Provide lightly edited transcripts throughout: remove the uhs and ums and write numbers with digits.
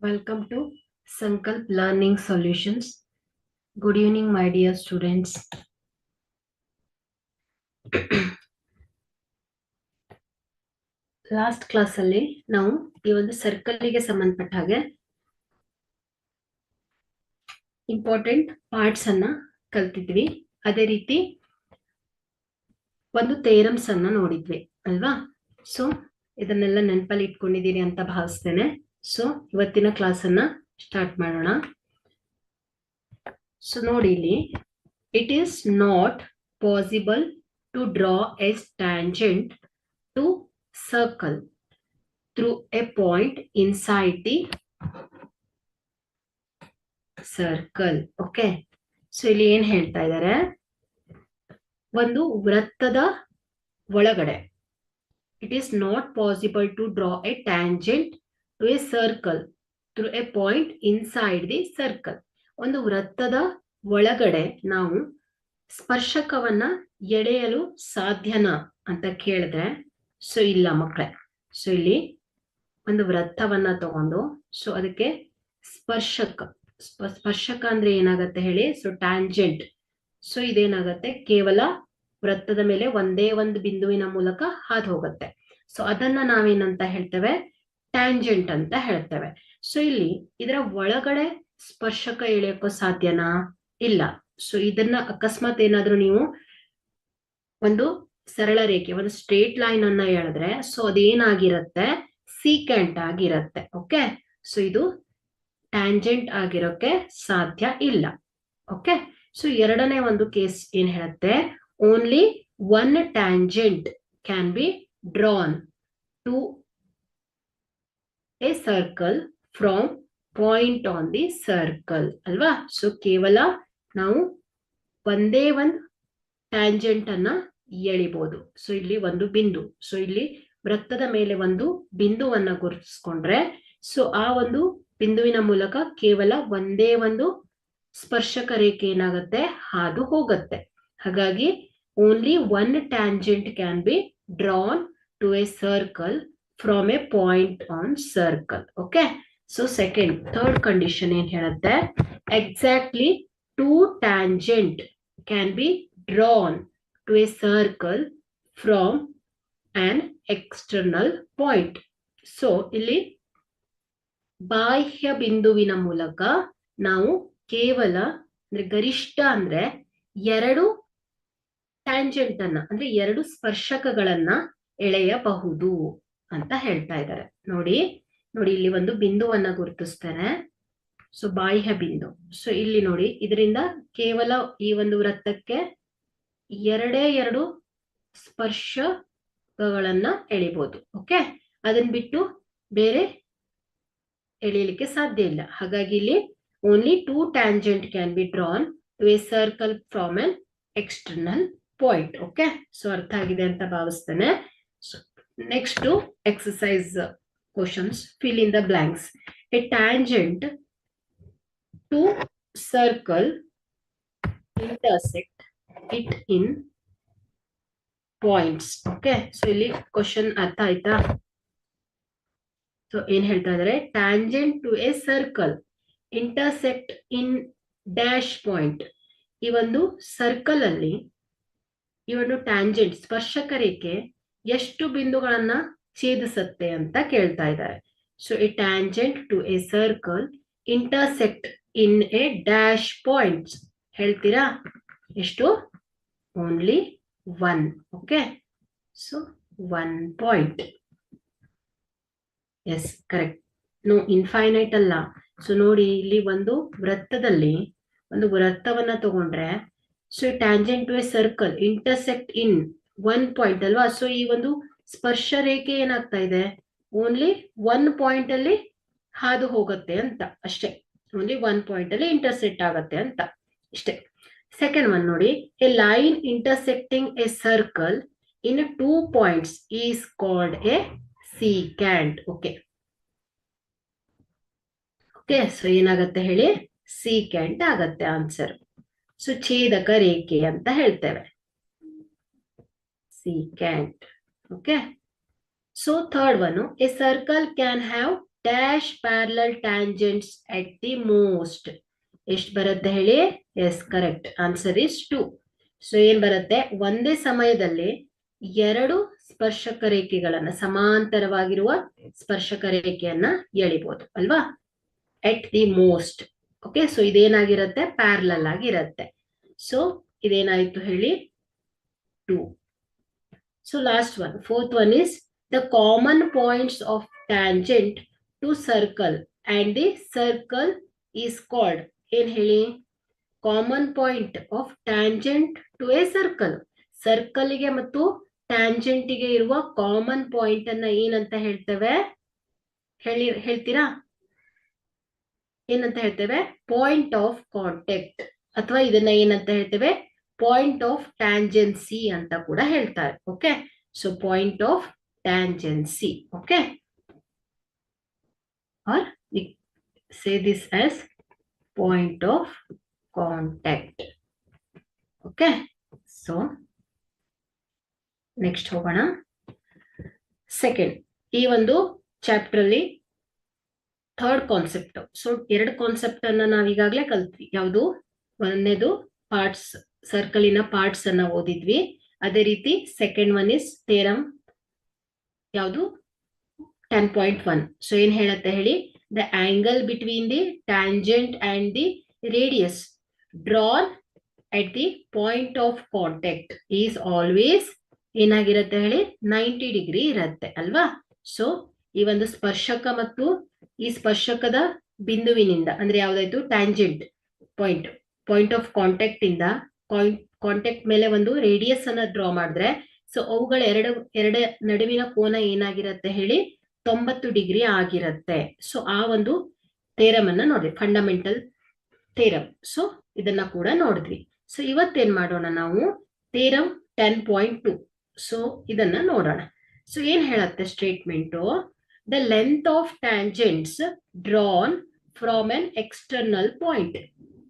Welcome to Sankalp Learning Solutions. Good evening, my dear students. Last class ಅಲ್ಲಿ ನಾವು ಈ ಒಂದು ಸರ್ಕಲ್ಗೆ ಸಂಬಂಧಪಟ್ಟ ಹಾಗೆ ಇಂಪಾರ್ಟೆಂಟ್ ಪಾರ್ಟ್ಸ್ ಅನ್ನ ಕಲ್ತಿದ್ವಿ. ಅದೇ ರೀತಿ ಒಂದು ಥಿಯರಮ್ಸ್ ಅನ್ನ ನೋಡಿದ್ವಿ ಅಲ್ವಾ? ಸೊ ಇದನ್ನೆಲ್ಲ ನೆನಪಲ್ಲಿ ಇಟ್ಕೊಂಡಿದ್ದೀರಿ ಅಂತ ಭಾವಿಸ್ತೇನೆ. ಸೊ ಇವತ್ತಿನ ಕ್ಲಾಸ್ ಅನ್ನ ಸ್ಟಾರ್ಟ್ ಮಾಡೋಣ. ಸೊ ನೋಡಿ ಇಲ್ಲಿ, it is not possible to draw a tangent to circle through a point inside the circle. Okay, so ಇಲ್ಲಿ ಏನ್ ಹೇಳ್ತಾ ಇದ್ದಾರೆ, ಒಂದು ವೃತ್ತದ ಒಳಗಡೆ it is not possible to draw a tangent to a circle through a point inside the circle. ಒಂದು ವೃತ್ತದ ಒಳಗಡೆ ನಾವು ಸ್ಪರ್ಶಕವನ್ನ ಎಳೆಯಲು ಸಾಧ್ಯನಾ ಅಂತ ಕೇಳಿದ್ರೆ, ಸೊ ಇಲ್ಲ ಮಕ್ಕಳೇ. ಸೊ ಇಲ್ಲಿ ಒಂದು ವೃತ್ತವನ್ನ ತಗೊಂಡು ಸೊ ಅದಕ್ಕೆ ಸ್ಪರ್ಶಕ ಅಂದ್ರೆ ಏನಾಗತ್ತೆ ಹೇಳಿ? So tangent. ಸೊ ಇದೇನಾಗತ್ತೆ, ಕೇವಲ ವೃತ್ತದ ಮೇಲೆ ಒಂದೇ ಒಂದು ಬಿಂದುವಿನ ಮೂಲಕ ಹಾದು ಹೋಗುತ್ತೆ. ಸೊ ಅದನ್ನ ನಾವೇನಂತ ಹೇಳ್ತೇವೆ? ಟ್ಯಾಂಜೆಂಟ್ ಅಂತ ಹೇಳ್ತೇವೆ. ಸೊ ಇಲ್ಲಿ ಇದರ ಒಳಗಡೆ ಸ್ಪರ್ಶಕ ಎಳೆಯೋಕ್ಕೋ ಸಾಧ್ಯನಾ? ಇಲ್ಲ. ಸೊ ಇದನ್ನ ಅಕಸ್ಮಾತ್ ಏನಾದ್ರೂ ನೀವು ಒಂದು ಸರಳ ರೇಖೆ, ಒಂದು ಸ್ಟ್ರೇಟ್ ಲೈನ್ ಅನ್ನ ಹೇಳಿದ್ರೆ ಸೊ ಅದೇನಾಗಿರುತ್ತೆ? ಸೀಕೆಂಟ್ ಆಗಿರುತ್ತೆ. ಓಕೆ, ಸೊ ಇದು ಟ್ಯಾಂಜೆಂಟ್ ಆಗಿರೋಕೆ ಸಾಧ್ಯ ಇಲ್ಲ. ಓಕೆ, ಸೊ ಎರಡನೇ ಒಂದು ಕೇಸ್ ಏನ್ ಹೇಳುತ್ತೆ, only one tangent can be drawn to a circle from point on the circle ಅಲ್ವಾ? ಸೊ ಕೇವಲ ನಾವು ಒಂದೇ ಒಂದು ಟ್ಯಾಂಜೆಂಟ್ ಅನ್ನ ಎಳಿಬಹುದು. ಸೊ ಇಲ್ಲಿ ಒಂದು ಬಿಂದು, ಸೊ ಇಲ್ಲಿ ವೃತ್ತದ ಮೇಲೆ ಒಂದು ಬಿಂದುವನ್ನ ಗುರುತಿಸ್ಕೊಂಡ್ರೆ ಸೊ ಆ ಒಂದು ಬಿಂದುವಿನ ಮೂಲಕ ಕೇವಲ ಒಂದೇ ಒಂದು ಸ್ಪರ್ಶಕ ರೇಖೆ ಏನಾಗುತ್ತೆ? ಹಾದು ಹೋಗುತ್ತೆ. ಹಾಗಾಗಿ only one tangent can be drawn to a circle from a point on circle. Okay, so third condition ಏನ್ ಹೇಳುತ್ತೆ, exactly two tangent can be drawn to a circle from an external point. So ಇಲ್ಲಿ ಬಾಹ್ಯ ಬಿಂದುವಿನ ಮೂಲಕ ನಾವು ಕೇವಲ ಅಂದ್ರೆ ಗರಿಷ್ಠ ಅಂದ್ರೆ ಎರಡು ಟ್ಯಾಂಜೆಂಟ್ ಅನ್ನ ಅಂದ್ರೆ ಎರಡು ಸ್ಪರ್ಶಕಗಳನ್ನ ಎಳೆಯಬಹುದು ಅಂತ ಹೇಳ್ತಾ ಇದ್ದಾರೆ. ನೋಡಿ ಇಲ್ಲಿ ಒಂದು ಬಿಂದುವನ್ನ ಗುರುತಿಸ್ತಾರೆ. ಸೊ ಬಾಹ್ಯ ಬಿಂದು. ಸೊ ಇಲ್ಲಿ ನೋಡಿ, ಇದರಿಂದ ಕೇವಲ ಈ ಒಂದು ವೃತ್ತಕ್ಕೆ ಎರಡೇ ಎರಡು ಸ್ಪರ್ಶಕಗಳನ್ನ ಎಳಿಬಹುದು. ಓಕೆ, ಅದನ್ನ ಬಿಟ್ಟು ಬೇರೆ ಎಳಿಲಿಕ್ಕೆ ಸಾಧ್ಯ ಇಲ್ಲ. ಹಾಗಾಗಿ ಇಲ್ಲಿ only two tangent can be drawn to a circle from an external point. Okay, so ಅರ್ಥ ಆಗಿದೆ ಅಂತ ಭಾವಿಸ್ತೇನೆ. Next exercise questions, fill in the blanks. A tangent to circle intersect it in points. Okay, so ಇಲ್ಲಿ question ಅರ್ಥ ಆಯ್ತಾ? So ಏನ್ ಹೇಳ್ತಾ ಇದಾರೆ, tangent to a circle intersect in dash point. ಈ ಒಂದು ಸರ್ಕಲ್ ಅಲ್ಲಿ ಈ ಒಂದು ಟ್ಯಾಂಜೆಂಟ್ ಸ್ಪರ್ಶಕ ರೇಖೆ ಎಷ್ಟು ಬಿಂದುಗಳನ್ನ ಛೇದಿಸುತ್ತೆ ಅಂತ ಕೇಳ್ತಾ ಇದ್ದಾರೆ. So a tangent to a circle intersect in a dash points. ಹೇಳ್ತೀರಾ ಎಷ್ಟು? Only one. Okay, so 1 point. Yes, correct. No infinite ಅಲ್ಲ. ಸೊ ನೋಡಿ, ಇಲ್ಲಿ ಒಂದು ವೃತ್ತದಲ್ಲಿ ಒಂದು ವೃತ್ತವನ್ನ ತಗೊಂಡ್ರೆ so tangent to a circle intersect in 1 point ಅಲ್ವಾ? ಸೊ ಈ ಒಂದು ಸ್ಪರ್ಶ ರೇಖೆ ಏನಾಗ್ತಾ ಇದೆ? ಓನ್ಲಿ 1 ಪಾಯಿಂಟ್ ಅಲ್ಲಿ ಹಾದು ಹೋಗುತ್ತೆ ಅಂತ ಅಷ್ಟೇ. ಓನ್ಲಿ 1 ಪಾಯಿಂಟ್ ಅಲ್ಲಿ ಇಂಟರ್ಸೆಕ್ಟ್ ಆಗತ್ತೆ ಅಂತ ಇಷ್ಟೇ. ಸೆಕೆಂಡ್ ಒನ್ ನೋಡಿ, A line intersecting A circle in 2 points is called A secant. Okay, so ಏನಾಗತ್ತೆ ಹೇಳಿ? ಸೀಕ್ಯಾಂಟ್ ಆಗತ್ತೆ ಆನ್ಸರ್. ಸೊ ಛೇದಕ ರೇಖೆ ಅಂತ ಹೇಳ್ತೇವೆ, secant. Okay, so third one, a circle can have dash parallel tangents at the most. ಎಷ್ಟು ಬರುತ್ತೆ ಹೇಳಿ? Yes, correct. Answer is 2. So ಏನ್ ಬರುತ್ತೆ? ಒಂದೇ ಸಮಯದಲ್ಲಿ ಎರಡು ಸ್ಪರ್ಶಕ ರೇಖೆಗಳನ್ನ, ಸಮಾಂತರವಾಗಿರುವ ಸ್ಪರ್ಶಕ ರೇಖೆಯನ್ನ ಎಳಿಬಹುದು ಅಲ್ವಾ? At the most. Okay, so ಇದೇನಾಗಿರುತ್ತೆ? ಪ್ಯಾರಲಲ್ ಆಗಿರುತ್ತೆ. ಸೊ ಇದೇನಾಯ್ತು ಹೇಳಿ? 2. So last one, fourth one is the common points of tangent to circle and the circle is called. ಏನ್ ಹೇಳಿ? Common point of tangent to a circle. ಸರ್ಕಲ್ಗೆ ಮತ್ತು ಟ್ಯಾಂಜೆಂಟ್ಗೆ ಇರುವ ಕಾಮನ್ ಪಾಯಿಂಟ್ ಅನ್ನ ಏನಂತ ಹೇಳ್ತೇವೆ? ಹೇಳ್ತೀರಾ? ಏನಂತ ಹೇಳ್ತೇವೆ? ಪಾಯಿಂಟ್ ಆಫ್ ಕಾಂಟ್ಯಾಕ್ಟ್, ಅಥವಾ ಇದನ್ನ ಏನಂತ ಹೇಳ್ತೇವೆ? ಪಾಯಿಂಟ್ ಆಫ್ ಟ್ಯಾಂಜೆನ್ಸಿ ಅಂತ ಕೂಡ ಹೇಳ್ತಾರೆ. Okay, so point of tangency. Okay, or we say this as point of contact. Okay, so next ಹೋಗೋಣ. ಸೆಕೆಂಡ್, ಈ ಒಂದು ಚಾಪ್ಟರ್ ಅಲ್ಲಿ ಥರ್ಡ್ ಕಾನ್ಸೆಪ್ಟ್. ಸೊ 2 ಕಾನ್ಸೆಪ್ಟ್ ಅನ್ನ ನಾವ್ ಈಗಾಗಲೇ ಕಲ್ತ್ವಿ. ಯಾವುದು? ಒಂದನೇದು ಪಾರ್ಟ್ಸ್, ಸರ್ಕಲಿನ ಪಾರ್ಟ್ಸ್ ಅನ್ನ ಓದಿದ್ವಿ. ಅದೇ ರೀತಿ ಸೆಕೆಂಡ್ ಒನ್ ಇಸ್ ಥಿಯರಮ್. ಯಾವುದು? 10.1. ಸೊ ಏನ್ ಹೇಳುತ್ತೆ ಹೇಳಿ? The angle between the tangent and the radius drawn at the point of contact is always ಏನಾಗಿರುತ್ತೆ ಹೇಳಿ? 90 ಡಿಗ್ರಿ ಇರುತ್ತೆ ಅಲ್ವಾ? ಸೊ ಈ ಒಂದು ಸ್ಪರ್ಶಕ ಮತ್ತು ಈ ಸ್ಪರ್ಶಕದ ಬಿಂದುವಿನಿಂದ, ಅಂದ್ರೆ ಯಾವ್ದಾಯ್ತು? ಟ್ಯಾಂಜೆಂಟ್ ಪಾಯಿಂಟ್ ಆಫ್ ಕಾಂಟ್ಯಾಕ್ಟ್ ಇಂದ ಕಾಂಟ್ಯಾಕ್ಟ್ ಮೇಲೆ ಒಂದು ರೇಡಿಯಸ್ ಅನ್ನ ಡ್ರಾ ಮಾಡಿದ್ರೆ, ಸೊ ಅವುಗಳ ಎರಡು ನಡುವಿನ ಕೋನ ಏನಾಗಿರುತ್ತೆ ಹೇಳಿ? 90 ಡಿಗ್ರಿ ಆಗಿರುತ್ತೆ. ಸೊ ಆ ಒಂದು ಥಿಯರಮ್ ಅನ್ನ ನೋಡ್ರಿ, ಫಂಡಮೆಂಟಲ್ ಥಿಯರಮ್. ಸೊ ಇದನ್ನ ಕೂಡ ನೋಡಿದ್ವಿ. ಸೊ ಇವತ್ತೇನ್ ಮಾಡೋಣ ನಾವು? ಥಿಯರಮ್ 10.2. ಸೊ ಇದನ್ನ ನೋಡೋಣ. ಸೊ ಏನ್ ಹೇಳತ್ತೆ statement? The length of tangents drawn from an external point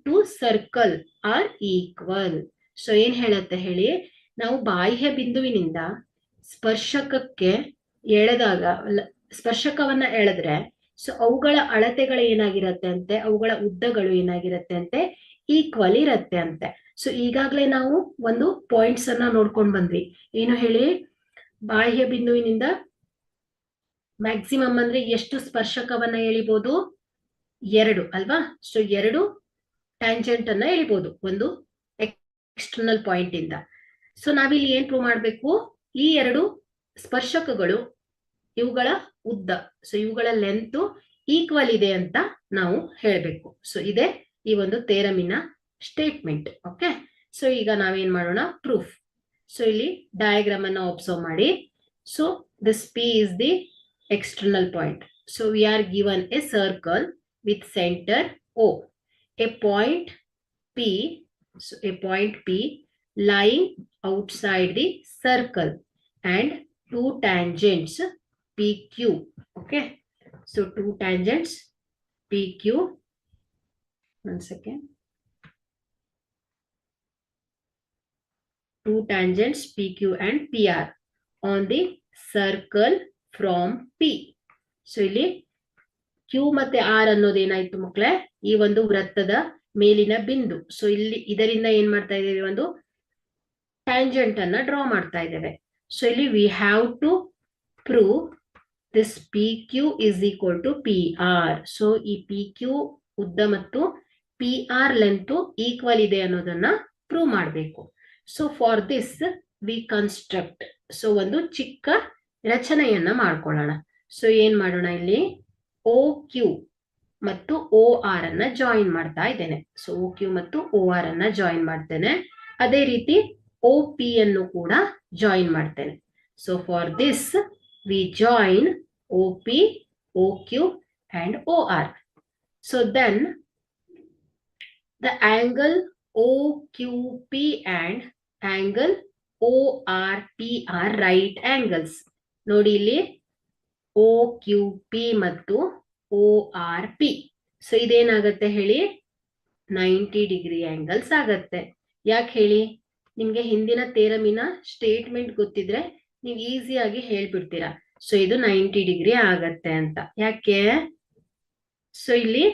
to circle are equal. So ಏನ್ ಹೇಳತ್ತೆ ಹೇಳಿ? ನಾವು ಬಾಹ್ಯ ಬಿಂದುವಿನಿಂದ ಸ್ಪರ್ಶಕಕ್ಕೆ ಎಳೆದಾಗ, ಸ್ಪರ್ಶಕವನ್ನ ಎಳೆದ್ರೆ, ಸೊ ಅವುಗಳ ಅಳತೆಗಳು ಏನಾಗಿರತ್ತೆ ಅಂತೆ? ಅವುಗಳ ಉದ್ದಗಳು ಏನಾಗಿರತ್ತೆ ಅಂತೆ? ಈಕ್ವಲ್ ಇರತ್ತೆ ಅಂತೆ. ಸೊ ಈಗಾಗಲೇ ನಾವು ಒಂದು ಪಾಯಿಂಟ್ಸ್ ಅನ್ನ ನೋಡ್ಕೊಂಡು ಬಂದ್ವಿ. ಏನು ಹೇಳಿ? ಬಾಹ್ಯ ಬಿಂದುವಿನಿಂದ ಮ್ಯಾಕ್ಸಿಮಮ್ ಅಂದ್ರೆ ಎಷ್ಟು ಸ್ಪರ್ಶಕವನ್ನ ಎಳಿಬಹುದು? 2 ಅಲ್ವಾ? ಸೊ 2 ಟ್ಯಾಂಜೆಂಟ್ ಅನ್ನ ಎಳಿಬಹುದು ಒಂದು ಎಕ್ಸ್ಟರ್ನಲ್ ಪಾಯಿಂಟ್ ಇಂದ. ಸೊ ನಾವಿಲ್ಲಿ ಏನ್ ಪ್ರೂವ್ ಮಾಡ್ಬೇಕು? ಈ 2 ಸ್ಪರ್ಶಕಗಳು, ಇವುಗಳ ಉದ್ದ, ಸೊ ಇವುಗಳ ಲೆಂತ್ ಈಕ್ವಲ್ ಇದೆ ಅಂತ ನಾವು ಹೇಳ್ಬೇಕು. ಸೊ ಇದೇ ಈ ಒಂದು ಥಿಯರಮಿನ ಸ್ಟೇಟ್ಮೆಂಟ್. ಓಕೆ, ಸೊ ಈಗ ನಾವೇನ್ ಮಾಡೋಣ? ಪ್ರೂಫ್. ಸೊ ಇಲ್ಲಿ ಡಯಾಗ್ರಾಮ್ ಅನ್ನ ಒಬ್ಸರ್ವ್ ಮಾಡಿ. So this P is the external point. So we are given a circle with center O. A point P, so a point P lying outside the circle and 2 tangents PQ. Okay, so 2 tangents PQ. One second. 2 tangents PQ and PR on the circle from P. So ಇಲ್ಲಿ Q ಮತ್ತೆ R ಅನ್ನೋದೇನಾಯ್ತು ಮಕ್ಕಳೇ? ಈ ಒಂದು ವೃತ್ತದ ಮೇಲಿನ ಬಿಂದು. So ಇಲ್ಲಿ ಇದರಿಂದ ಏನ್ ಮಾಡ್ತಾ ಇದ್ದೇವೆ? ಒಂದು ಟ್ಯಾಂಜೆಂಟ್ ಅನ್ನ ಡ್ರಾ ಮಾಡ್ತಾ ಇದ್ದೇವೆ. ಸೊ ಇಲ್ಲಿ we have to prove this PQ is equal to PR. So ಈ PQ ಉದ್ದ ಮತ್ತು PR ಲೆಂತ್ ಈಕ್ವಲ್ ಇದೆ ಅನ್ನೋದನ್ನ ಪ್ರೂವ್ ಮಾಡಬೇಕು. So for this V construct. So ಒಂದು ಚಿಕ್ಕ ರಚನೆಯನ್ನ ಮಾಡ್ಕೊಳ್ಳೋಣ. ಸೊ ಏನ್ ಮಾಡೋಣ? ಇಲ್ಲಿ OQ ಮತ್ತು OR ಅನ್ನ ಜಾಯಿನ್ ಮಾಡ್ತಾ ಇದ್ದೇನೆ. ಸೊ OQ ಮತ್ತು OR ಅನ್ನ ಜಾಯಿನ್ ಮಾಡ್ತೇನೆ. ಅದೇ ರೀತಿ OP ಅನ್ನು ಕೂಡ ಜಾಯಿನ್ ಮಾಡ್ತೇನೆ. So for this we join OP, OQ and OR. So then the angle OQP and angle ORP are right angles. ನೋಡಿ ಇಲ್ಲಿ OQP ಮತ್ತು ORP. ಸೊ ಇದೇನಾಗತ್ತೆ ಹೇಳಿ? 90 ಡಿಗ್ರಿ ಆಂಗಲ್ಸ್ ಆಗತ್ತೆ. ಯಾಕೆ ಹೇಳಿ? ನಿಮ್ಗೆ ಹಿಂದಿನ ಥಿಯರಮಿನ ಸ್ಟೇಟ್ಮೆಂಟ್ ಗೊತ್ತಿದ್ರೆ ನೀವು ಈಸಿಯಾಗಿ ಹೇಳ್ಬಿಡ್ತೀರಾ. ಸೊ ಇದು 90 ಡಿಗ್ರಿ ಆಗತ್ತೆ ಅಂತ. ಯಾಕೆ? ಸೊ ಇಲ್ಲಿ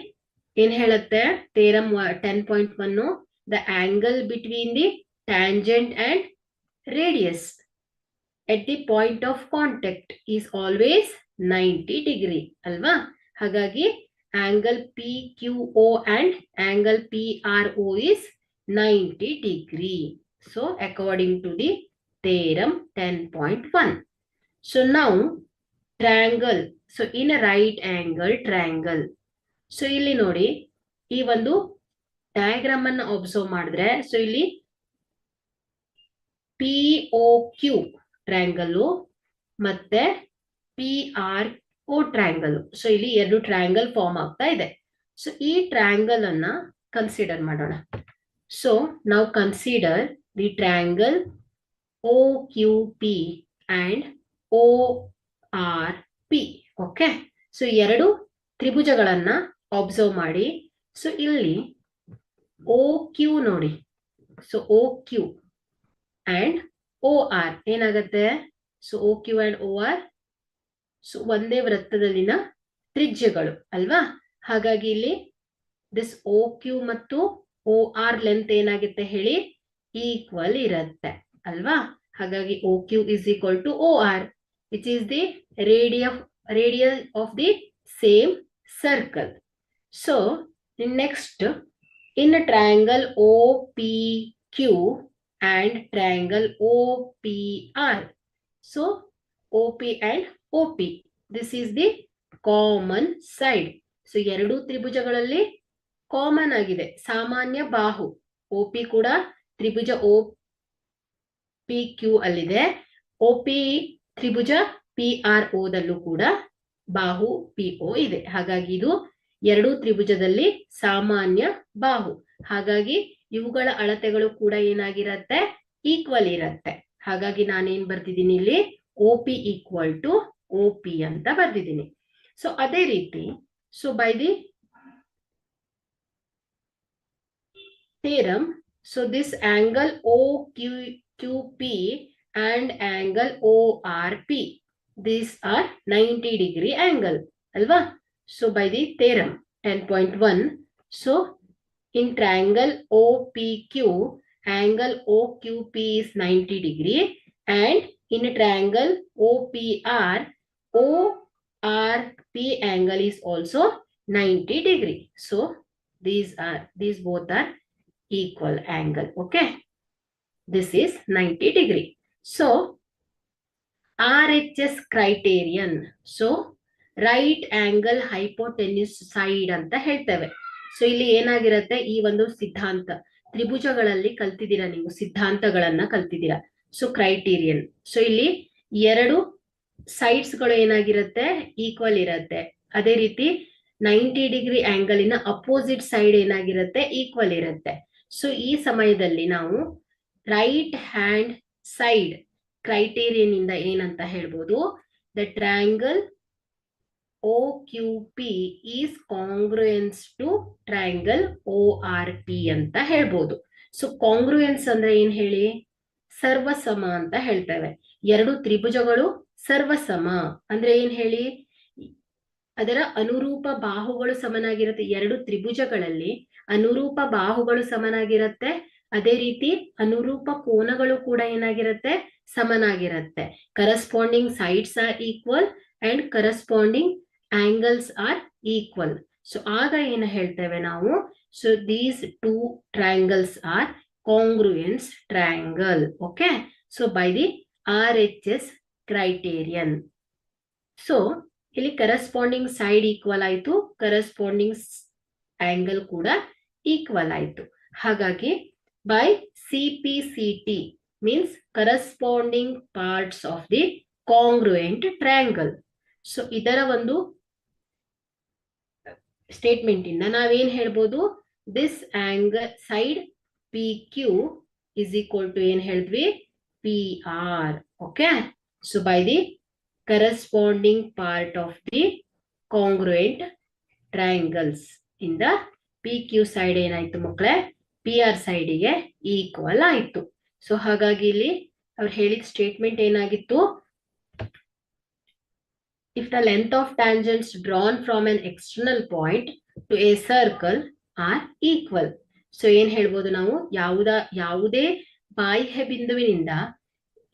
ಏನ್ ಹೇಳುತ್ತೆ theorem 10.1, the angle between the tangent and radius at the point of contact is always 90 degree ಅಲ್ವಾ? ಹಾಗಾಗಿ angle PQO and angle PRO is 90 degree. So according to the theorem 10.1. So now triangle. So in a right angle triangle. So ಇಲ್ಲಿ ನೋಡಿ ಈ ಒಂದು diagram ಅನ್ನು observe ಮಾಡಿದ್ರೆ so ಇಲ್ಲಿ POQ triangle ಮತ್ತೆ PRO ಟ್ರಯಾಂಗಲ್. ಸೊ ಇಲ್ಲಿ ಎರಡು ಟ್ರಯಾಂಗಲ್ ಫಾರ್ಮ್ ಆಗ್ತಾ ಇದೆ. ಸೊ ಈ ಟ್ರಯಾಂಗಲ್ ಅನ್ನ ಕನ್ಸಿಡರ್ ಮಾಡೋಣ. ಸೊ ನಾವು consider the triangle OQP and ORP. Okay, so ಎರಡು ತ್ರಿಭುಜಗಳನ್ನ ಅಬ್ಸರ್ವ್ ಮಾಡಿ. ಸೊ ಇಲ್ಲಿ OQ ನೋಡಿ, ಸೊ OQ ಅಂಡ್ OR ಏನಾಗತ್ತೆ? So OQ and OR so ಒಂದೇ ವೃತ್ತದಲ್ಲಿನ ತ್ರಿಜ್ಯಗಳು ಅಲ್ವಾ? ಹಾಗಾಗಿ ಇಲ್ಲಿ ದಿಸ್ OQ ಮತ್ತು OR ಲೆಂತ್ ಏನಾಗುತ್ತೆ ಹೇಳಿ? ಈಕ್ವಲ್ ಇರುತ್ತೆ ಅಲ್ವಾ? ಹಾಗಾಗಿ OQ is equal to OR, which is the radius of the same circle. So next, in a triangle OPQ and triangle OPR. So OP and OP, this is the common side. So ಎರಡು ತ್ರಿಭುಜಗಳಲ್ಲಿ common ಆಗಿದೆ, ಸಾಮಾನ್ಯ ಬಾಹು. OP ಕೂಡ ತ್ರಿಭುಜ OPQ ಅಲ್ಲಿದೆ, OP ತ್ರಿಭುಜ PRO ದಲ್ಲೂ ಕೂಡ ಬಾಹು PO ಇದೆ. ಹಾಗಾಗಿ ಇದು ಎರಡು ತ್ರಿಭುಜದಲ್ಲಿ ಸಾಮಾನ್ಯ ಬಾಹು. ಹಾಗಾಗಿ ಇವುಗಳ ಅಳತೆಗಳು ಕೂಡ ಏನಾಗಿರತ್ತೆ? ಈಕ್ವಲ್ ಇರತ್ತೆ. ಹಾಗಾಗಿ ನಾನೇನ್ ಬರ್ತಿದ್ದೀನಿ ಇಲ್ಲಿ OP ಈಕ್ವಲ್ ಟು OP ಅಂತ ಬರ್ದಿದ್ದೀನಿ. ಸೊ ಅದೇ ರೀತಿ so by the theorem, so this angle OQP and angle ORP, these are 90 degree angle alva. So by the theorem 10.1, so in triangle OPQ, angle OQP is 90 degree, and in a triangle OPR, ORP angle is also 90 degree. So these both are equal angle. Okay, this is 90 degree. So RHS criterion, so right angle hypotenuse side ಅಂತ ಹೇಳ್ತೇವೆ. So ಇಲ್ಲಿ ಏನಾಗಿರುತ್ತೆ, ಈ ಒಂದು ಸಿದ್ಧಾಂತ ತ್ರಿಭುಜಗಳಲ್ಲಿ ಕಲ್ತಿದ್ದೀರಾ ನೀವು, ಸಿದ್ಧಾಂತಗಳನ್ನ ಕಲ್ತಿದ್ದೀರಾ. So criterion, so ಇಲ್ಲಿ ಎರಡು ಸೈಡ್ಸ್ ಗಳು ಏನಾಗಿರುತ್ತೆ? ಈಕ್ವಲ್ ಇರುತ್ತೆ. ಅದೇ ರೀತಿ 90 ಡಿಗ್ರಿ ಆಂಗಲಿನ ಅಪೋಸಿಟ್ ಸೈಡ್ ಏನಾಗಿರುತ್ತೆ? ಈಕ್ವಲ್ ಇರುತ್ತೆ. ಸೊ ಈ ಸಮಯದಲ್ಲಿ ನಾವು ರೈಟ್ ಹ್ಯಾಂಡ್ ಸೈಡ್ ಕ್ರೈಟೀರಿಯನ್ ಇಂದ ಏನಂತ ಹೇಳ್ಬೋದು? The triangle OQP is congruence to triangle ORP ಅಂತ ಹೇಳ್ಬೋದು. ಸೊ ಕಾಂಗ್ರುಯೆನ್ಸ್ ಅಂದ್ರೆ ಏನ್ ಹೇಳಿ? ಸರ್ವಸಮ ಅಂತ ಹೇಳ್ತೇವೆ. ಎರಡು ತ್ರಿಭುಜಗಳು ಸರ್ವಸಮ ಅಂದ್ರೆ ಏನ್ ಹೇಳಿ? ಅದರ ಅನುರೂಪ ಬಾಹುಗಳು ಸಮನಾಗಿರುತ್ತೆ. ಎರಡು ತ್ರಿಭುಜಗಳಲ್ಲಿ ಅನುರೂಪ ಬಾಹುಗಳು ಸಮನಾಗಿರುತ್ತೆ. ಅದೇ ರೀತಿ ಅನುರೂಪ ಕೋನಗಳು ಕೂಡ ಏನಾಗಿರುತ್ತೆ? ಸಮನಾಗಿರುತ್ತೆ. Corresponding sides are equal and corresponding angles are equal. So ಆಗ ಏನು ಹೇಳ್ತೇವೆ ನಾವು? So these two triangles are congruence triangle. Okay, so by the RHS criterion. So ಇಲ್ಲಿ ಕರೆಸ್ಪಾಂಡಿಂಗ್ ಸೈಡ್ ಈಕ್ವಲ್ ಆಯ್ತು, ಕರೆಸ್ಪಾಂಡಿಂಗ್ ಆಂಗಲ್ ಕೂಡ ಈಕ್ವಲ್ ಆಯ್ತು. ಹಾಗಾಗಿ by CPCT means corresponding parts of the congruent triangle. So ಇದರ ಒಂದು ಸ್ಟೇಟ್ಮೆಂಟ್ ಇಂದ ನಾವೇನ್ ಹೇಳ್ಬೋದು? This angle side PQ is equal to ಏನ್ ಹೇಳಿದ್ವಿ? PR. Okay, so by the corresponding part of the congruent triangles ಇಂದ PQ ಸೈಡ್ ಏನಾಯ್ತು ಮಕ್ಕಳೇ? PR ಸೈಡಿಗೆ ಈಕ್ವಲ್ ಆಯ್ತು. ಸೊ ಹಾಗಾಗಿ ಇಲ್ಲಿ ಅವ್ರು ಹೇಳಿದ ಸ್ಟೇಟ್ಮೆಂಟ್ ಏನಾಗಿತ್ತು? if the length of tangents drawn from an external point to a circle are equal. So ಏನ್ ಹೇಳ್ಬೋದು ನಾವು, ಯಾವುದೇ ಬಾಹ್ಯ ಬಿಂದುವಿನಿಂದ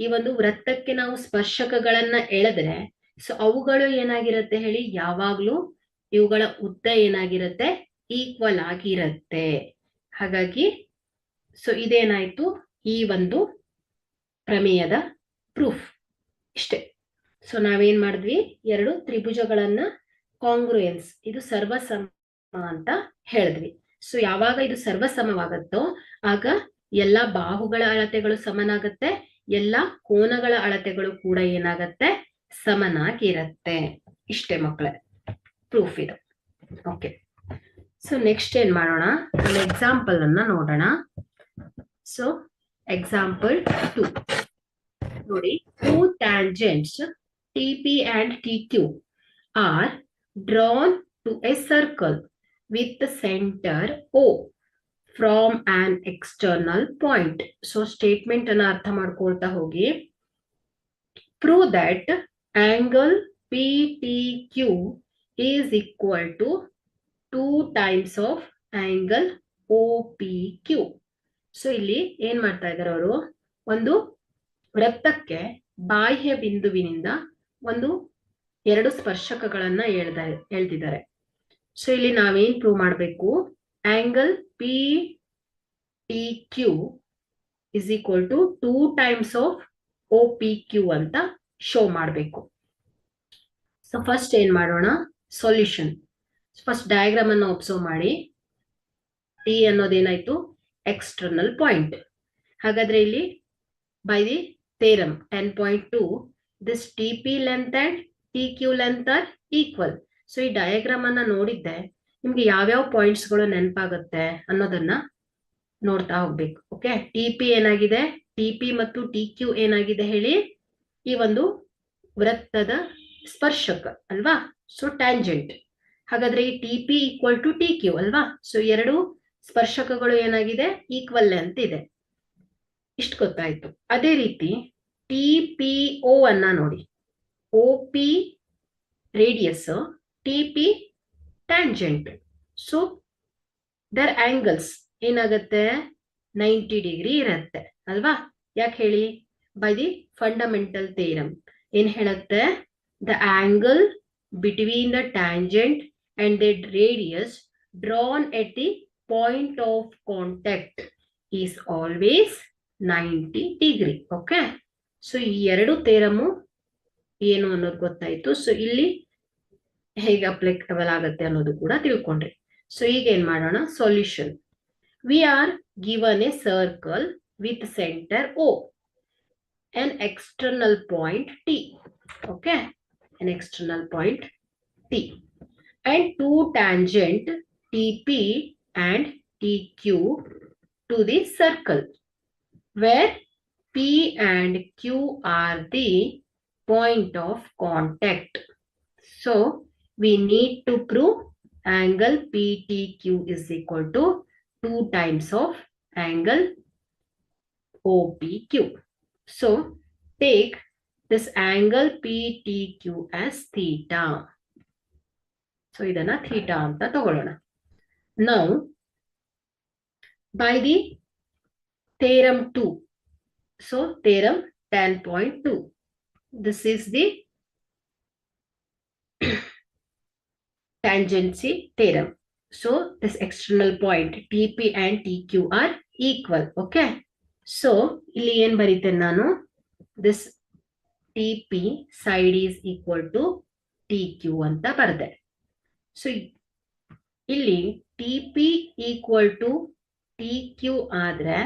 ಈ ಒಂದು ವೃತ್ತಕ್ಕೆ ನಾವು ಸ್ಪರ್ಶಕಗಳನ್ನ ಎಳೆದ್ರೆ ಸೊ ಅವುಗಳು ಏನಾಗಿರುತ್ತೆ ಹೇಳಿ, ಯಾವಾಗ್ಲೂ ಇವುಗಳ ಉದ್ದ ಏನಾಗಿರುತ್ತೆ, ಈಕ್ವಲ್ ಆಗಿರುತ್ತೆ. ಹಾಗಾಗಿ ಸೊ ಇದೇನಾಯ್ತು ಈ ಒಂದು ಪ್ರಮೇಯದ ಪ್ರೂಫ್. ಇಷ್ಟೇ. ಸೊ ನಾವೇನ್ ಮಾಡಿದ್ವಿ, ಎರಡು ತ್ರಿಭುಜಗಳನ್ನ ಕಾಂಗ್ರುಯೆನ್ಸ್, ಇದು ಸರ್ವಸಮ ಅಂತ ಹೇಳಿದ್ವಿ. ಸೊ ಯಾವಾಗ ಇದು ಸರ್ವಸಮವಾಗತ್ತೋ ಆಗ ಎಲ್ಲಾ ಬಾಹುಗಳ ಅಳತೆಗಳು ಸಮನಾಗತ್ತೆ, ಎಲ್ಲಾ ಕೋನಗಳ ಅಳತೆಗಳು ಕೂಡ ಏನಾಗತ್ತೆ, ಸಮನಾಗಿರತ್ತೆ. ಇಷ್ಟೇ ಮಕ್ಕಳೇ ಪ್ರೂಫ್ ಇದು. ಓಕೆ, ಸೊ ನೆಕ್ಸ್ಟ್ ಏನ್ ಮಾಡೋಣ, ಒಂದು ಎಕ್ಸಾಂಪಲ್ ಅನ್ನ ನೋಡೋಣ. ಸೊ ಎಕ್ಸಾಂಪಲ್ 2 ನೋಡಿ, 2 tangents TP and TQ are drawn to a circle with the center O from an external point. So statement ಅನ್ನ ಅರ್ಥ ಮಾಡ್ಕೊಳ್ತಾ ಹೋಗಿ. Prove that angle PTQ is equal to 2 times of angle OPQ. So ಇಲ್ಲಿ ಏನ್ ಮಾಡ್ತಾ ಇದ್ದಾರೆ ಅವರು, ಒಂದು ವೃತ್ತಕ್ಕೆ ಬಾಹ್ಯ ಬಿಂದುವಿನಿಂದ ಒಂದು ಎರಡು ಸ್ಪರ್ಶಕಗಳನ್ನ ಹೇಳ್ತಿದ್ದಾರೆ. ಸೊ ಇಲ್ಲಿ ನಾವೇನ್ ಪ್ರೂವ್ ಮಾಡಬೇಕು, angle P T Q is equal to 2 times of O P Q ಅಂತ ಶೋ ಮಾಡಬೇಕು. ಸೊ ಫಸ್ಟ್ ಏನ್ ಮಾಡೋಣ, ಸೊಲ್ಯೂಷನ್. ಫಸ್ಟ್ ಡಯಾಗ್ರಾಮ್ ಅನ್ನು ಒಬ್ಸರ್ವ್ ಮಾಡಿ. ಟಿ ಅನ್ನೋದೇನಾಯ್ತು, ಎಕ್ಸ್ಟರ್ನಲ್ ಪಾಯಿಂಟ್. ಹಾಗಾದ್ರೆ ಇಲ್ಲಿ by the theorem 10.2 this TP length and TQ length are equal. So ಈ ಡಯಾಗ್ರಾಮ್ ಅನ್ನ ನೋಡಿದ್ದೆ ನಿಮ್ಗೆ ಯಾವ್ಯಾವ ಪಾಯಿಂಟ್ಸ್ ಗಳು ನೆನಪಾಗುತ್ತೆ ಅನ್ನೋದನ್ನ ನೋಡ್ತಾ ಹೋಗ್ಬೇಕು. ಓಕೆ, TP ಏನಾಗಿದೆ, TP ಮತ್ತು TQ ಏನಾಗಿದೆ ಹೇಳಿ, ಈ ಒಂದು ವೃತ್ತದ ಸ್ಪರ್ಶಕ ಅಲ್ವಾ, ಸೊ ಟ್ಯಾಂಜೆಂಟ್. ಹಾಗಾದ್ರೆ ಈ TP ಈಕ್ವಲ್ ಟು TQ ಅಲ್ವಾ, ಸೊ ಎರಡು ಸ್ಪರ್ಶಕಗಳು ಏನಾಗಿದೆ, ಈಕ್ವಲ್ ಲೆಂತ್ ಇದೆ. ಇಷ್ಟು ಗೊತ್ತಾಯ್ತು. ಅದೇ ರೀತಿ TPO ಅನ್ನ ನೋಡಿ, OP radius, TP tangent. So their angles ಏನಾಗತ್ತೆ, 90 ಡಿಗ್ರಿ ಇರತ್ತೆ ಅಲ್ವಾ. ಯಾಕೆ ಹೇಳಿ, ಬೈ ದಿ ಫಂಡಮೆಂಟಲ್ ಥಿಯರಮ್ ಏನ್ ಹೇಳುತ್ತೆ, the angle between the tangent and the radius drawn at the point of contact is always 90 degree. Okay, so ಈ ಎರಡು theorem ಏನು ಅನ್ನೋದು ಗೊತ್ತಾಯ್ತು. ಸೊ ಇಲ್ಲಿ ಹೇಗೆ ಅಪ್ಲಿಕಬಲ್ ಆಗುತ್ತೆ ಅನ್ನೋದು ಕೂಡ ತಿಳ್ಕೊಂಡ್ರಿ. ಸೊ ಈಗ ಏನ್ ಮಾಡೋಣ, solution. We are given A circle with centre O, an external point T. Okay, an external point T and 2 tangent TP and TQ to the circle where P and Q are the point of contact. So we need to prove angle PTQ is equal to 2 times of angle OPQ. So take this angle PTQ as theta. So idana theta anta tagolona. Now by the theorem 2, so theorem 10.2, this is the tangency theorem. So this external point TP and TQ are equal. Okay, so ಇಲ್ಲಿ ಏನ್ ಬರೀತೇನೆ ನಾನು, this TP side is equal to TQ ಅಂತ ಬರ್ದೆ. So ಇಲ್ಲಿ TP equal to TQ ಆದ್ರೆ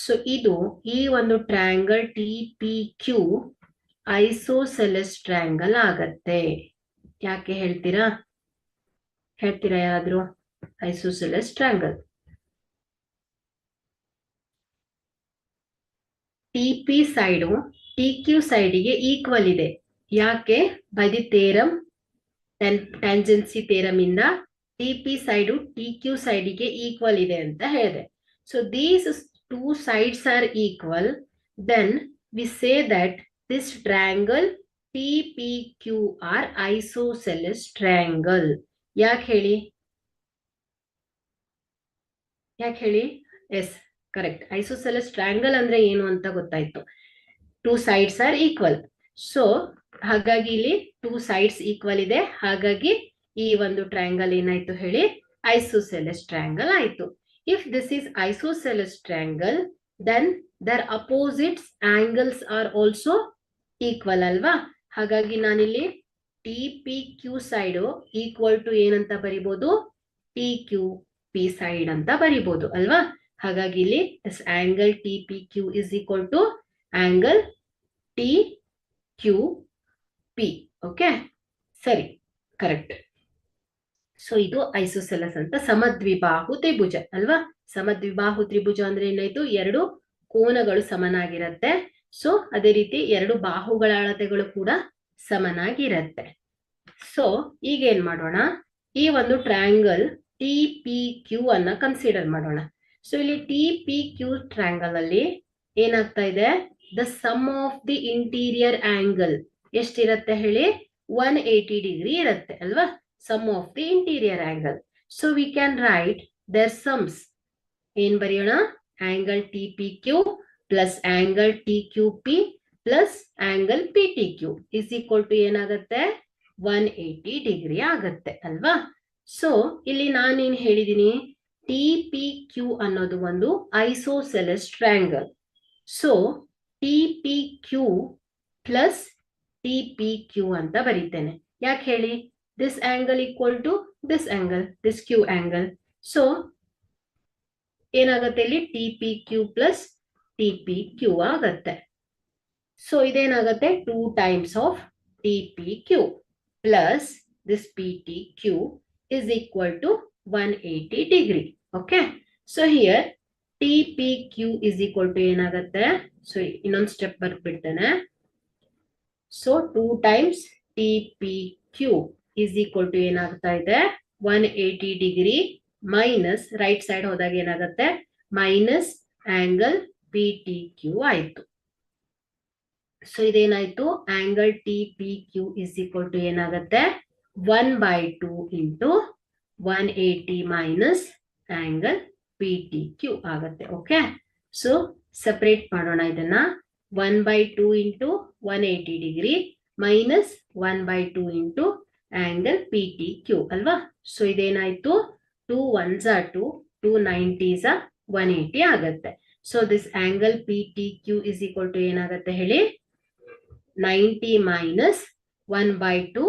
so ಇದು ಈ ಒಂದು ಟ್ರಯಾಂಗಲ್ TPQ ಐಸೋಸೆಲೆಸ್ ಟ್ರಯಾಂಗಲ್ ಆಗತ್ತೆ. ಯಾಕೆ ಹೇಳ್ತೀರಾ ಯಾರಾದ್ರೂ? Isosceles triangle TP side TQ ಸೈಡಿಗೆ ಈಕ್ವಲ್ ಇದೆ. ಯಾಕೆ? ಬೈ ದಿ ಥಿಯರಮ್, ಟ್ಯಾಂಜೆನ್ಸಿ ಥಿಯರಮ್ ಇಂದ TP ಸೈಡು TQ ಸೈಡಿಗೆ ಈಕ್ವಲ್ ಇದೆ ಅಂತ ಹೇಳಿದೆ. So these 2 sides are equal, then we say that this triangle TPQR isosceles triangle. ಯಾಕೆ ಹೇಳಿ? Yes, correct. ಐಸೋಸೆಲೆಸ್ ಟ್ರಯಾಂಗಲ್ ಅಂದ್ರೆ ಏನು ಅಂತ ಗೊತ್ತಾಯ್ತು. 2 sides ಆರ್ ಈಕ್ವಲ್. ಸೊ ಹಾಗಾಗಿ ಇಲ್ಲಿ 2 sides ಈಕ್ವಲ್ ಇದೆ. ಹಾಗಾಗಿ ಈ ಒಂದು ಟ್ರಯಾಂಗಲ್ ಏನಾಯ್ತು ಹೇಳಿ? ಐಸೋಸೆಲೆಸ್ ಟ್ರಯಾಂಗಲ್ ಆಯ್ತು. If this is isosceles triangle, then their opposites angles are also equal ಅಲ್ವಾ? ಹಾಗಾಗಿ ನಾನಿಲ್ಲಿ TPQ ಸೈಡ್ ಈಕ್ವಲ್ ಟು ಏನಂತ ಬರಿಬಹುದು? TQP ಸೈಡ್ ಅಂತ ಬರಿಬಹುದು ಅಲ್ವಾ? ಹಾಗಾಗಿ ಇಲ್ಲಿ this angle TPQ is equal to angle TQP. Okay, ಸರಿ, ಕರೆಕ್ಟ್. ಸೊ ಇದು ಐಸೋಸೆಲಸ್ ಅಂತ ಸಮದ್ವಿಬಾಹು ತ್ರಿಭುಜ ಅಲ್ವಾ? ಸಮದ್ವಿಬಾಹು ತ್ರಿಭುಜ ಅಂದ್ರೆ ಏನಾಯ್ತು? 2 ಕೋನಗಳು ಸಮನಾಗಿರತ್ತೆ. ಸೊ ಅದೇ ರೀತಿ 2 ಬಾಹುಗಳ ಅಳತೆಗಳು ಕೂಡ ಸಮನಾಗಿರತ್ತೆ. ಸೊ ಈಗ ಏನ್ ಮಾಡೋಣ? ಈ ಒಂದು ಟ್ರಯಾಂಗಲ್ TPQ ಅನ್ನ ಕನ್ಸಿಡರ್ ಮಾಡೋಣ. ಸೊ ಇಲ್ಲಿ TPQ ಟ್ರಯಾಂಗಲ್ ಅಲ್ಲಿ ಏನಾಗ್ತಾ ಇದೆ? The sum of the interior angle ಎಷ್ಟಿರತ್ತೆ ಹೇಳಿ? 180 ಡಿಗ್ರಿ ಇರತ್ತೆ ಅಲ್ವಾ? Sum of the interior angle. So we can write their sums. ಏನ್ ಬರೆಯೋಣ? Angle TPQ plus angle TQP plus angle PTQ is equal to ಏನಾಗತ್ತೆ? 180 ಡಿಗ್ರಿ ಆಗತ್ತೆ ಅಲ್ವಾ? ಸೊ ಇಲ್ಲಿ ನಾನೇನ್ ಹೇಳಿದೀನಿ? TPQ ಅನ್ನೋದು ಒಂದು isosceles triangle. So TPQ plus TPQ ಅಂತ ಬರೀತೇನೆ. ಯಾಕೆ ಹೇಳಿ? This angle equal to this angle, this Q angle. So ಏನಾಗತ್ತೆ ಇಲ್ಲಿ? TPQ ಪ್ಲಸ್ TPQ ಆಗತ್ತೆ. ಸೊ ಇದೇನಾಗತ್ತೆ? 2 times of TPQ plus this PTQ is equal to 180 degree. Okay, so here TPQ is equal to ಏನಾಗತ್ತೆ? So ಇನ್ನೊಂದು step ಬರ್ಬಿಡ್ತೇನೆ. So 2 times TPQ is equal to ಏನಾಗ್ತಾ ಇದೆ? 180 degree minus right side ಹೋದಾಗ ಏನಾಗತ್ತೆ? Minus angle PTQ ಆಯ್ತು. So ಇದೇನಾಯ್ತು? Angle TPQ is equal to ಏನಾಗತ್ತೆ? 1/2 ಇಂಟು 180 ಮೈನಸ್ ಆಂಗಲ್ PTQ ಆಗತ್ತೆ. ಓಕೆ, ಸೊ ಸೆಪರೇಟ್ ಮಾಡೋಣ ಇದನ್ನ. 1/2 into 180 degree minus 1/2 into angle PTQ ಅಲ್ವಾ? ಸೊ ಇದೇನಾಯ್ತು? 2 1s are 2, 2 90s are 180 ಆಗತ್ತೆ. So this angle PTQ is equal to ಏನಾಗತ್ತೆ ಹೇಳಿ? 90 ಮೈನಸ್ 1/2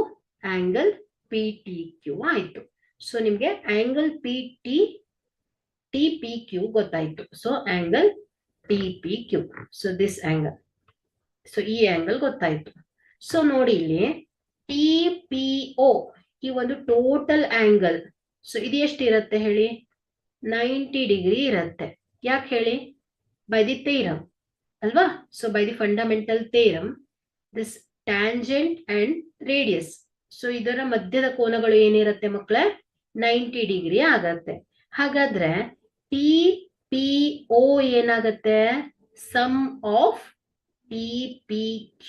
ಆಂಗಲ್ PTQ ಆಯ್ತು. ಸೊ ನಿಮ್ಗೆ ಆಂಗಲ್ TPQ ಗೊತ್ತಾಯ್ತು. So angle TPQ, so this angle, so ಈ angle ಗೊತ್ತಾಯ್ತು. ಸೊ ನೋಡಿ ಇಲ್ಲಿ TPO ಈ ಒಂದು ಟೋಟಲ್ ಆಂಗಲ್. ಸೊ ಇದು ಎಷ್ಟಿರತ್ತೆ ಹೇಳಿ? 90 ಡಿಗ್ರಿ ಇರತ್ತೆ. ಯಾಕೆ ಹೇಳಿ? ಬೈ ದಿ ಥಿಯರಮ್ ಅಲ್ವಾ? So by the fundamental theorem, this tangent and radius, so ಇದರ ಮಧ್ಯದ ಕೋನಗಳು ಏನಿರತ್ತೆ ಮಕ್ಕಳೇ? 90 ಡಿಗ್ರಿ ಆಗತ್ತೆ. ಹಾಗಾದ್ರೆ TPO ಏನಾಗತ್ತೆ? Sum of TPQ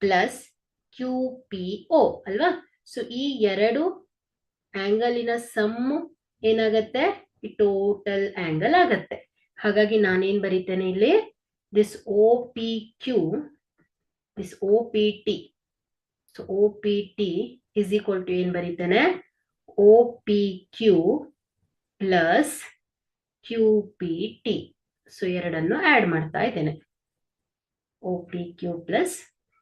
plus QPO ಅಲ್ವಾ? ಸೊ ಈ 2 ಆಂಗಲಿನ ಸಮ್ ಏನಾಗತ್ತೆ? ಈ ಟೋಟಲ್ ಆಂಗಲ್ ಆಗತ್ತೆ. ಹಾಗಾಗಿ ನಾನೇನ್ ಬರೀತೇನೆ ಇಲ್ಲಿ? This OPQ, this OPT, so OPT is equal to ಏನ್ ಬರೀತೇನೆ? OPQ plus QPT. ಸೊ ಎರಡನ್ನು ಆಡ್ ಮಾಡ್ತಾ ಇದ್ದೇನೆ. OPQ ಪ್ಲಸ್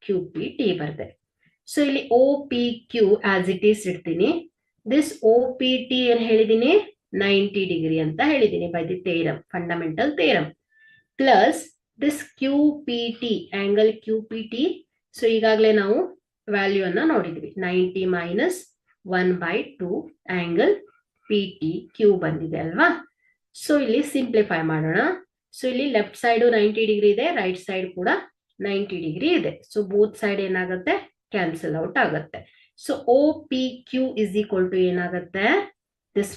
QPT ಬರ್ದೆ. ಸೊ ಇಲ್ಲಿ OPQ ಆಸ್ ಇಟ್ ಈಸ್ ಇಡ್ತೀನಿ. ದಿಸ್ OPT ಏನ್ ಹೇಳಿದೀನಿ? 90 ಡಿಗ್ರಿ ಅಂತ ಹೇಳಿದೀನಿ by the theorem, fundamental theorem. Plus this QPT, angle QPT. So ಈಗಾಗಲೇ ನಾವು ವ್ಯಾಲ್ಯೂ ಅನ್ನ ನೋಡಿದ್ವಿ. 90 ಮೈನಸ್ 1/2 ಆಂಗಲ್ PTQ ಬಂದಿದೆ ಅಲ್ವಾ? ಸೊ ಇಲ್ಲಿ ಸಿಂಪ್ಲಿಫೈ ಮಾಡೋಣ. ಸೊ ಇಲ್ಲಿ ಲೆಫ್ಟ್ ಸೈಡ್ 90 ಡಿಗ್ರಿ ಇದೆ, ರೈಟ್ ಸೈಡ್ ಕೂಡ 90 ಡಿಗ್ರಿ ಇದೆ. ಸೊ ಬೋತ್ ಸೈಡ್ ಏನಾಗುತ್ತೆ? ಕ್ಯಾನ್ಸಲ್ ಔಟ್ ಆಗುತ್ತೆ. So OPQ is equal to ಏನಾಗುತ್ತೆ? This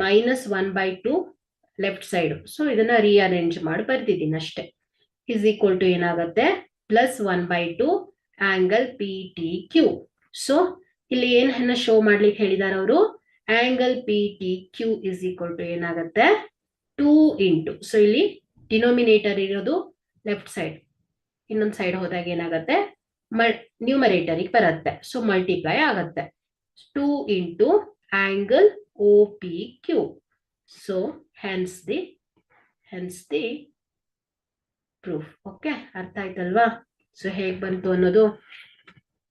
minus 1/2 left side. So ಇದನ್ನ ರೀಅರೇಂಜ್ ಮಾಡಿ ಬರ್ತಿದ್ದೀನಿ ಅಷ್ಟೇ. ಇಸ್ ಈಕ್ವಲ್ ಟು ಏನಾಗುತ್ತೆ? Plus 1/2 angle P T Q. So ಇಲ್ಲಿ ಏನನ್ನ ಶೋ ಮಾಡ್ಲಿಕ್ಕೆ ಹೇಳಿದಾರೆ ಅವರು, angle P T Q is equal to ಏನಾಗುತ್ತೆ 2 ಇಂಟು, ಸೊ ಇಲ್ಲಿ ಡಿನೋಮಿನೇಟರ್ ಇರೋದು ಲೆಫ್ಟ್ ಸೈಡ್, ಇನ್ನೊಂದು ಸೈಡ್ ಹೋದಾಗ ಏನಾಗುತ್ತೆ ನ್ಯೂಮರೇಟರಿಗೆ ಬರುತ್ತೆ, ಸೊ ಮಲ್ಟಿಪ್ಲೈ ಆಗತ್ತೆ 2 into angle O P Q. So hence the proof. Okay, ಅರ್ಥ ಆಯ್ತಲ್ವಾ? ಸೊ ಹೇಗ್ ಬಂತು ಅನ್ನೋದು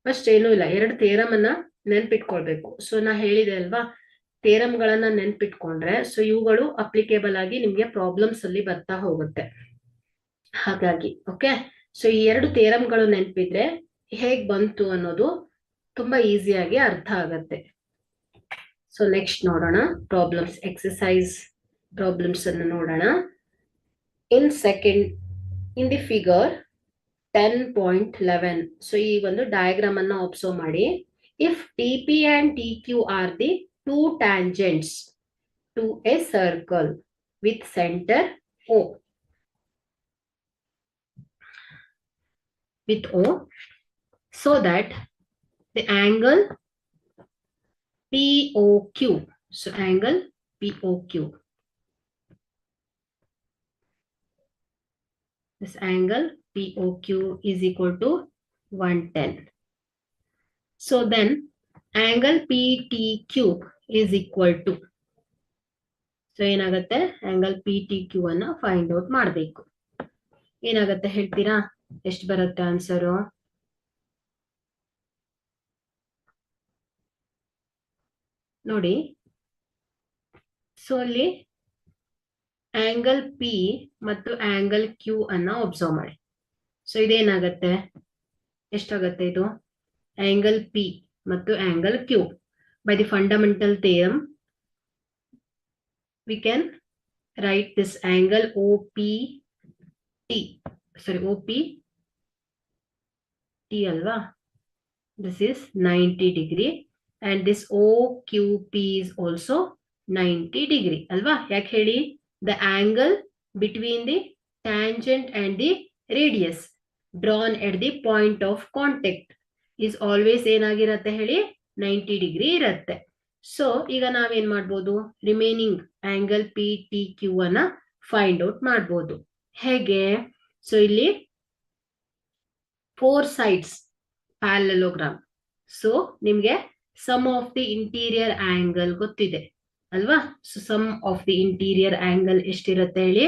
ಫಸ್ಟ್ ಏನೂ ಇಲ್ಲ, 2 ಥಿಯರಮ್ ಅನ್ನ ನೆನ್ಪಿಟ್ಕೊಳ್ಬೇಕು. ಸೊ ನಾ ಹೇಳಿದೆ ಅಲ್ವಾ, ಥಿಯರಮ್ಗಳನ್ನ ನೆನ್ಪಿಟ್ಕೊಂಡ್ರೆ ಸೊ ಇವುಗಳು ಅಪ್ಲಿಕೇಬಲ್ ಆಗಿ ನಿಮ್ಗೆ ಪ್ರಾಬ್ಲಮ್ಸ್ ಅಲ್ಲಿ ಬರ್ತಾ ಹೋಗುತ್ತೆ. ಹಾಗಾಗಿ ಓಕೆ, ಸೊ ಈ 2 ಥಿಯರಮ್ಗಳು ನೆನ್ಪಿದ್ರೆ ಹೇಗ್ ಬಂತು ಅನ್ನೋದು ತುಂಬಾ ಈಸಿಯಾಗಿ ಅರ್ಥ ಆಗತ್ತೆ. ಸೊ ನೆಕ್ಸ್ಟ್ ನೋಡೋಣ ಪ್ರಾಬ್ಲಮ್ಸ್, ಎಕ್ಸಸೈಸ್ ಪ್ರಾಬ್ಲಮ್ಸ್ ಅನ್ನು ನೋಡೋಣ. ಇನ್ ದಿ ಫಿಗರ್ 10.11, ಸೊ ಈ ಒಂದು ಡಯಾಗ್ರಾಮ್ ಅನ್ನ ಅಬ್ಸರ್ವ್ ಮಾಡಿ. If T P and T Q are the 2 tangents to a circle with center O, so that the angle POQ, so angle POQ, this angle POQ is equal to 110. So then angle PTQ is equal to, so ಏನಾಗುತ್ತೆ angle PTQ ಅನ್ನ find out ಮಾಡಬೇಕು. ಏನಾಗುತ್ತೆ ಹೇಳ್ತೀರಾ? ಎಷ್ಟು ಬರುತ್ತೆ answer? ನೋಡಿ, so ಅಲ್ಲಿ angle P ಮತ್ತು ಆಂಗಲ್ ಕ್ಯೂ ಅನ್ನ ಒಬ್ಸರ್ವ್ ಮಾಡಿ. ಸೊ ಇದೇನಾಗತ್ತೆ, ಎಷ್ಟಾಗತ್ತೆ ಇದು? ಆಂಗಲ್ ಪಿ ಮತ್ತು angle Q. By the fundamental theorem we can write this angle OPT, sorry OPT alva, this is 90 degree and this OQP is also 90 degree alva. yak heli, the angle between the tangent and the radius drawn at the point of contact is always ಏನಾಗಿರತ್ತೆ ಹೇಳಿ 90 degree ಇರತ್ತೆ. So ಈಗ ನಾವೇನ್ ಮಾಡ್ಬೋದು, remaining angle P T Q ಅನ್ನ find out ಮಾಡ್ಬೋದು. ಹೇಗೆ? So ಇಲ್ಲಿ 4 sides ಪ್ಯಾರಲೋಗ್ರಾಮ್. ಸೊ ನಿಮ್ಗೆ sum of the interior angle ಗೊತ್ತಿದೆ ಅಲ್ವಾ? So sum of the interior angle ಎಷ್ಟಿರುತ್ತೆ ಹೇಳಿ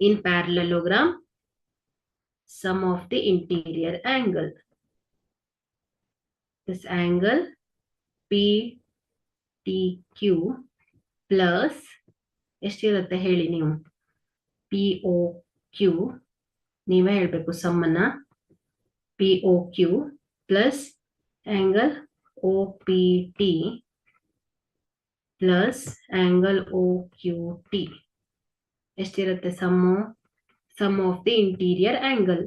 in parallelogram? Sum of the interior angle, this angle P T Q plus ಎಷ್ಟಿರುತ್ತೆ ಹೇಳಿ ನೀವು? ಪಿ ಒ ಕ್ಯೂ, ನೀವೇ ಹೇಳ್ಬೇಕು ಸಮ್ಮನ್ನ. P O Q plus angle O P T plus angle O Q T ಎಷ್ಟಿರುತ್ತೆ sum? Sum of the interior angle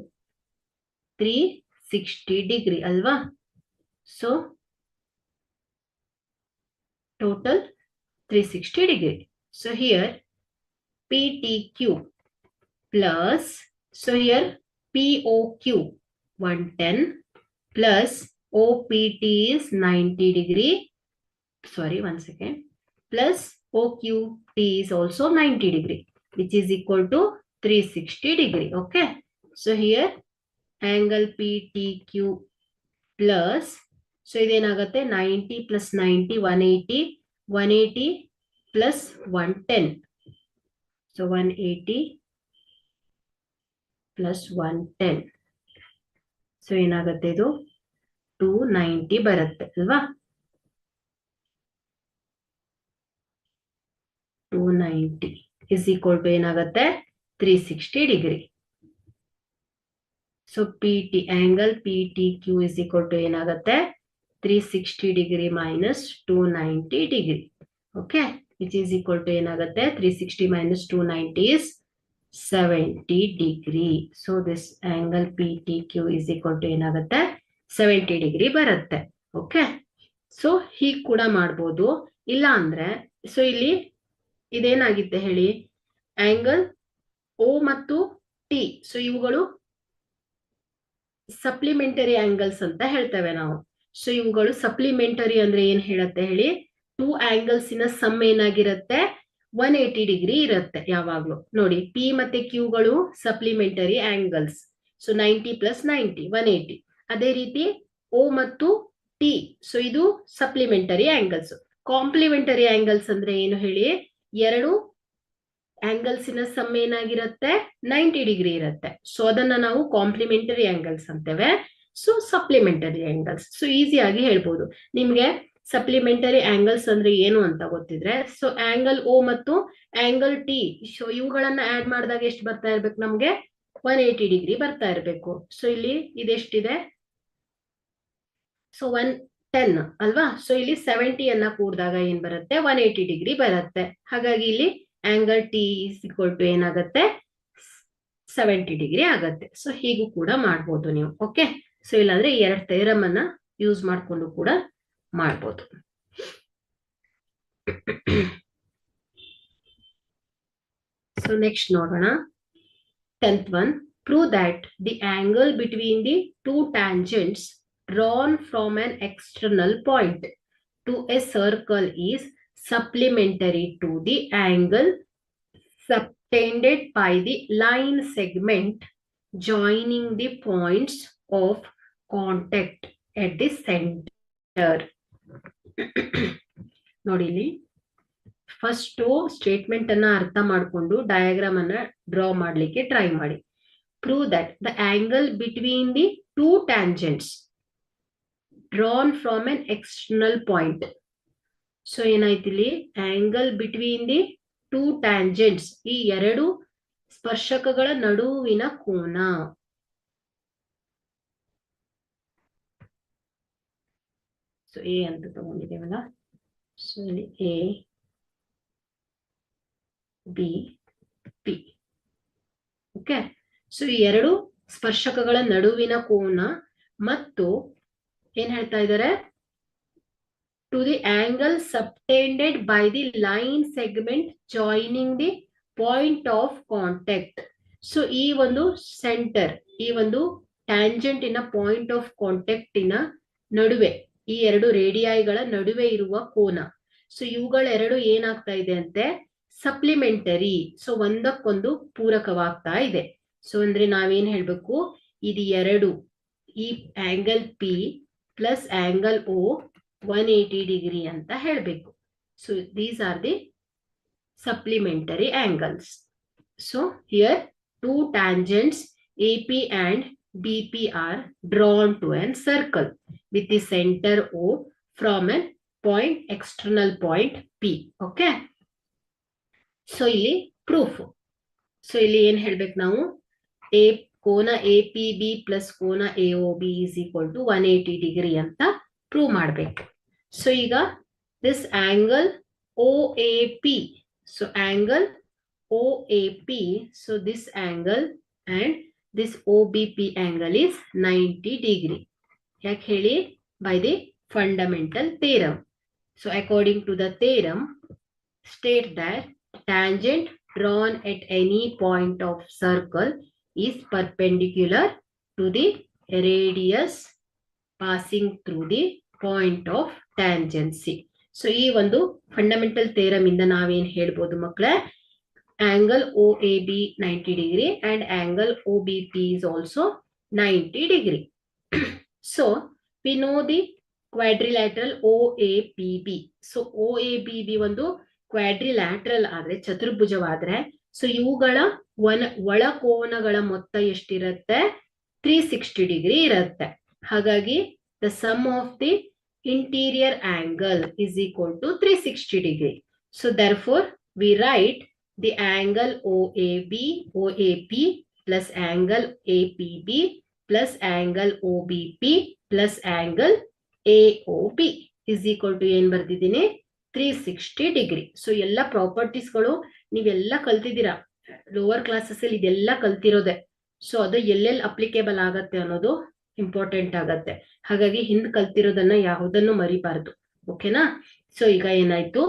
360 degree ಅಲ್ವಾ? So total 360 degree. So here PTQ plus, so here POQ 110 plus OPT is 90 degree. Sorry, one second. Plus OQT is also 90 degree, which is equal to 360 degree. Okay. So here angle PTQ plus, so ಇದೇನಾಗುತ್ತೆ 90 plus 90 180, 180 plus 110, so 180 plus 110, so ಏನಾಗುತ್ತೆ ಇದು 290 ಬರುತ್ತೆ ಅಲ್ವಾ? 290 is equal to ಏನಾಗುತ್ತೆ 360 degree. So PT angle PTQ is equal to ಏನಾಗುತ್ತೆ 360 degree minus 290 degree. Okay, which is equal to ಏನಾಗುತ್ತೆ 360 minus 290 is 70 degree. So this angle PTQ is equal to ಏನಾಗುತ್ತೆ 70 degree ಬರುತ್ತೆ. Okay, so ಹೀಗೆ ಕೂಡ ಮಾಡ್ಬೋದು. ಇಲ್ಲ ಅಂದ್ರೆ ಸೊ ಇಲ್ಲಿ ಇದೇನಾಗಿದೆ ಹೇಳಿ, ಆಂಗಲ್ O ಮತ್ತು T, ಸೊ ಇವುಗಳು ಸಪ್ಲಿಮೆಂಟರಿ ಆಂಗಲ್ಸ್ ಅಂತ ಹೇಳ್ತೇವೆ ನಾವು. ಸೊ ಇವುಗಳು ಸಪ್ಲಿಮೆಂಟರಿ ಅಂದ್ರೆ ಏನ್ ಹೇಳತ್ತೆ ಹೇಳಿ, ಟೂ ಆಂಗಲ್ಸ್ ಇನ ಸಮ್ ಏನಾಗಿರುತ್ತೆ, 180 ಡಿಗ್ರಿ ಇರುತ್ತೆ ಯಾವಾಗ್ಲೂ. ನೋಡಿ ಪಿ ಮತ್ತೆ ಕ್ಯೂಗಳು ಸಪ್ಲಿಮೆಂಟರಿ ಆಂಗಲ್ಸ್. So 90 plus 90 180. ಅದೇ ರೀತಿ ಓ ಮತ್ತು ಟಿ, ಸೊ ಇದು ಸಪ್ಲಿಮೆಂಟರಿ ಆಂಗಲ್ಸ್. ಕಾಂಪ್ಲಿಮೆಂಟರಿ ಆಂಗಲ್ಸ್ ಅಂದ್ರೆ ಏನು ಹೇಳಿ, ಎರಡು ಆಂಗಲ್ಸ್ ಇನ ಸಮ್ ಏನಾಗಿರುತ್ತೆ, 90 ಡಿಗ್ರಿ ಇರುತ್ತೆ. ಸೊ ಅದನ್ನ ನಾವು ಕಾಂಪ್ಲಿಮೆಂಟರಿ ಆಂಗಲ್ಸ್ ಅಂತೇವೆ. ಸೊ ಸಪ್ಲಿಮೆಂಟರಿ ಆಂಗಲ್ಸ್, ಸೊ ಈಸಿಯಾಗಿ ಹೇಳ್ಬೋದು ನಿಮ್ಗೆ. ಸಪ್ಲಿಮೆಂಟರಿ ಆಂಗಲ್ಸ್ ಅಂದ್ರೆ ಏನು ಅಂತ ಗೊತ್ತಿದ್ರೆ, ಸೊ ಆಂಗಲ್ ಓ ಮತ್ತು ಆಂಗಲ್ ಟಿ, ಸೊ ಇವುಗಳನ್ನ ಆಡ್ ಮಾಡಿದಾಗ ಎಷ್ಟು ಬರ್ತಾ ಇರ್ಬೇಕು ನಮ್ಗೆ, 180 ಡಿಗ್ರಿ ಬರ್ತಾ ಇರ್ಬೇಕು. ಸೊ ಇಲ್ಲಿ ಇದೆಷ್ಟಿದೆ, ಸೊ 110 ಅಲ್ವಾ. ಸೊ ಇಲ್ಲಿ 70 ಅನ್ನ ಕೂಡಿದಾಗ ಏನ್ ಬರುತ್ತೆ, 180 ಡಿಗ್ರಿ ಬರುತ್ತೆ. ಹಾಗಾಗಿ ಇಲ್ಲಿ angle T is equal to ಏನಾಗುತ್ತೆ, 70 ಡಿಗ್ರಿ ಆಗತ್ತೆ. ಸೊ ಹೀಗೂ ಕೂಡ ಮಾಡ್ಬೋದು ನೀವು. ಓಕೆ, ಸೊ ಇಲ್ಲಾಂದ್ರೆ ಎರಡು ಥಿಯರಮ್ ಅನ್ನ ಯೂಸ್ ಮಾಡ್ಕೊಂಡು ಕೂಡ ಮಾಡ್ಬೋದು. ಸೊ ನೆಕ್ಸ್ಟ್ ನೋಡೋಣ 10th one. Prove that the angle between the two tangents drawn from an external point to a circle is supplementary to the angle subtended by the line segment joining the points of contact at the center. ನೋಡಿ ಇಲ್ಲಿ first statement ಅನ್ನ ಅರ್ಥ ಮಾಡಿಕೊಂಡು diagram ಅನ್ನ draw ಮಾಡ್ಲಿಕ್ಕೆ try ಮಾಡಿ. Prove that the angle between the two tangents drawn from an external point. So ಏನಾಯ್ತು ಇಲ್ಲಿ, angle between the two tangents, ಈ ಎರಡು ಸ್ಪರ್ಶಕಗಳ ನಡುವಿನ ಕೋನ. ಸೊ ಎ ಅಂತ ತಗೊಂಡಿದ್ದೇವಲ್ಲ, ಸೊ ಇಲ್ಲಿ A B P. Okay, so ಈ ಎರಡು ಸ್ಪರ್ಶಕಗಳ ನಡುವಿನ ಕೋನ ಮತ್ತು ಏನ್ ಹೇಳ್ತಾ ಇದ್ದಾರೆ, to the angle subtended by the line segment joining the point of contact. So ಈ ಒಂದು ಸೆಂಟರ್, ಈ ಒಂದು ಟ್ಯಾಂಜೆಂಟ್ ಇನ ಪಾಯಿಂಟ್ ಆಫ್ ಕಾಂಟ್ಯಾಕ್ಟ್ ಇನ ನಡುವೆ, ಈ ಎರಡು ರೇಡಿಯಾಯಿಗಳ ನಡುವೆ ಇರುವ ಕೋನ. ಸೊ ಇವುಗಳೆರಡು ಏನಾಗ್ತಾ ಇದೆ ಅಂತೆ, ಸಪ್ಲಿಮೆಂಟರಿ. ಸೊ ಒಂದಕ್ಕೊಂದು ಪೂರಕವಾಗ್ತಾ ಇದೆ. ಸೊ ಅಂದ್ರೆ ನಾವೇನ್ ಹೇಳ್ಬೇಕು, ಇದು ಎರಡು, ಈ ಆಂಗಲ್ ಪಿ ಪ್ಲಸ್ ಆಂಗಲ್ ಓ 180 ಡಿಗ್ರಿ ಅಂತ ಹೇಳ್ಬೇಕು. So these are the supplementary angles. So here two tangents AP and BP are drawn to a circle with the center O from a point, external point P. Okay. So ಇಲ್ಲಿ proof. So ಇಲ್ಲಿ ಏನ್ ಹೇಳ್ಬೇಕು ನಾವು, ಕೋನ APB plus ಕೋನ AOB is equal to 180 degree ಅಂತ prove ಮಾಡ್ಬೇಕು. So ಈಗ this angle OAP, so angle OAP, so this angle and this OBP angle is 90 degree. ಯಾಕೆ ಹೇಳಿ, by the fundamental theorem. So according to the theorem, state that tangent drawn at any point of circle is perpendicular to the radius passing through the point of tangency. So ಈ ಒಂದು fundamental theorem ಇಂದ ನಾವೇನ್ ಹೇಳ್ಬೋದು ಮಕ್ಕಳೇ, angle OAB 90 degree and angle OBP is also 90 degree. So we know the quadrilateral OAPB. So OABB ಒಂದು quadrilateral ಆದ್ರೆ, ಚತುರ್ಭುಜವಾದ್ರೆ, so ಇವುಗಳ ಒಳಕೋನಗಳ ಮೊತ್ತ ಎಷ್ಟಿರುತ್ತೆ, 360 ಡಿಗ್ರಿ ಇರುತ್ತೆ. ಹಾಗಾಗಿ the sum of the interior angle is equal to 360 degree. So therefore we write the angle OAP plus angle APB plus angle OBP plus angle AOB is equal to ಏನ್ ಬರ್ತಿದ್ದೀನಿ, 360 degree. So ಎಲ್ಲ ಪ್ರಾಪರ್ಟೀಸ್ಗಳು ನೀವೆಲ್ಲ ಕಲ್ತಿದ್ದೀರಾ, lower classes ಅಲ್ಲಿ ಇದೆಲ್ಲ ಕಲ್ತಿರೋದೆ. So ಅದು ಎಲ್ಲೆಲ್ಲಿ applicable ಆಗತ್ತೆ ಅನ್ನೋದು important ಆಗತ್ತೆ. ಹಾಗಾಗಿ ಹಿಂದ್ ಕಲ್ತಿರೋದನ್ನ ಯಾವುದನ್ನು ಮರಿಬಾರ್ದು. ಓಕೆನಾ. ಸೊ ಈಗ ಏನಾಯ್ತು,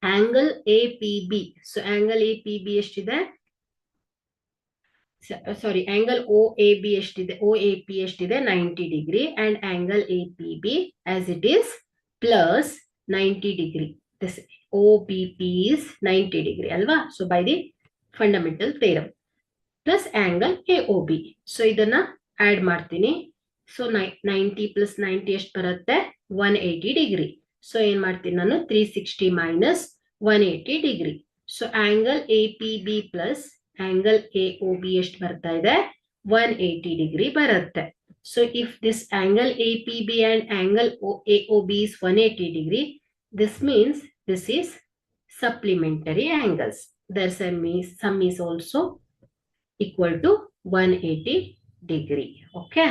angle APB. So angle APB ಎಷ್ಟಿದೆ, ಸಾರಿ ಆಂಗಲ್ OAB ಎಷ್ಟಿದೆ, OAP ಎಷ್ಟಿದೆ 90 degree and angle APB as it is plus 90 degree. This OBP is 90 degree ಅಲ್ವಾ. So by the fundamental theorem plus angle AOB. So ಇದನ್ನ add ಮಾಡ್ತೀನಿ. So 90 plus 90 ಎಷ್ಟು ಬರುತ್ತೆ, 180 degree. So ಏನ್ ಮಾಡ್ತೀನಿ ನಾನು, 360 minus 180 degree. So angle APB plus angle AOB ಎಷ್ಟು ಬರ್ತಾ ಇದೆ, 180 ಡಿಗ್ರಿ ಬರುತ್ತೆ. So if this angle APB and angle AOB is 180 degree, this means this is supplementary angles. Their sum is also equal to 180 degree. Okay.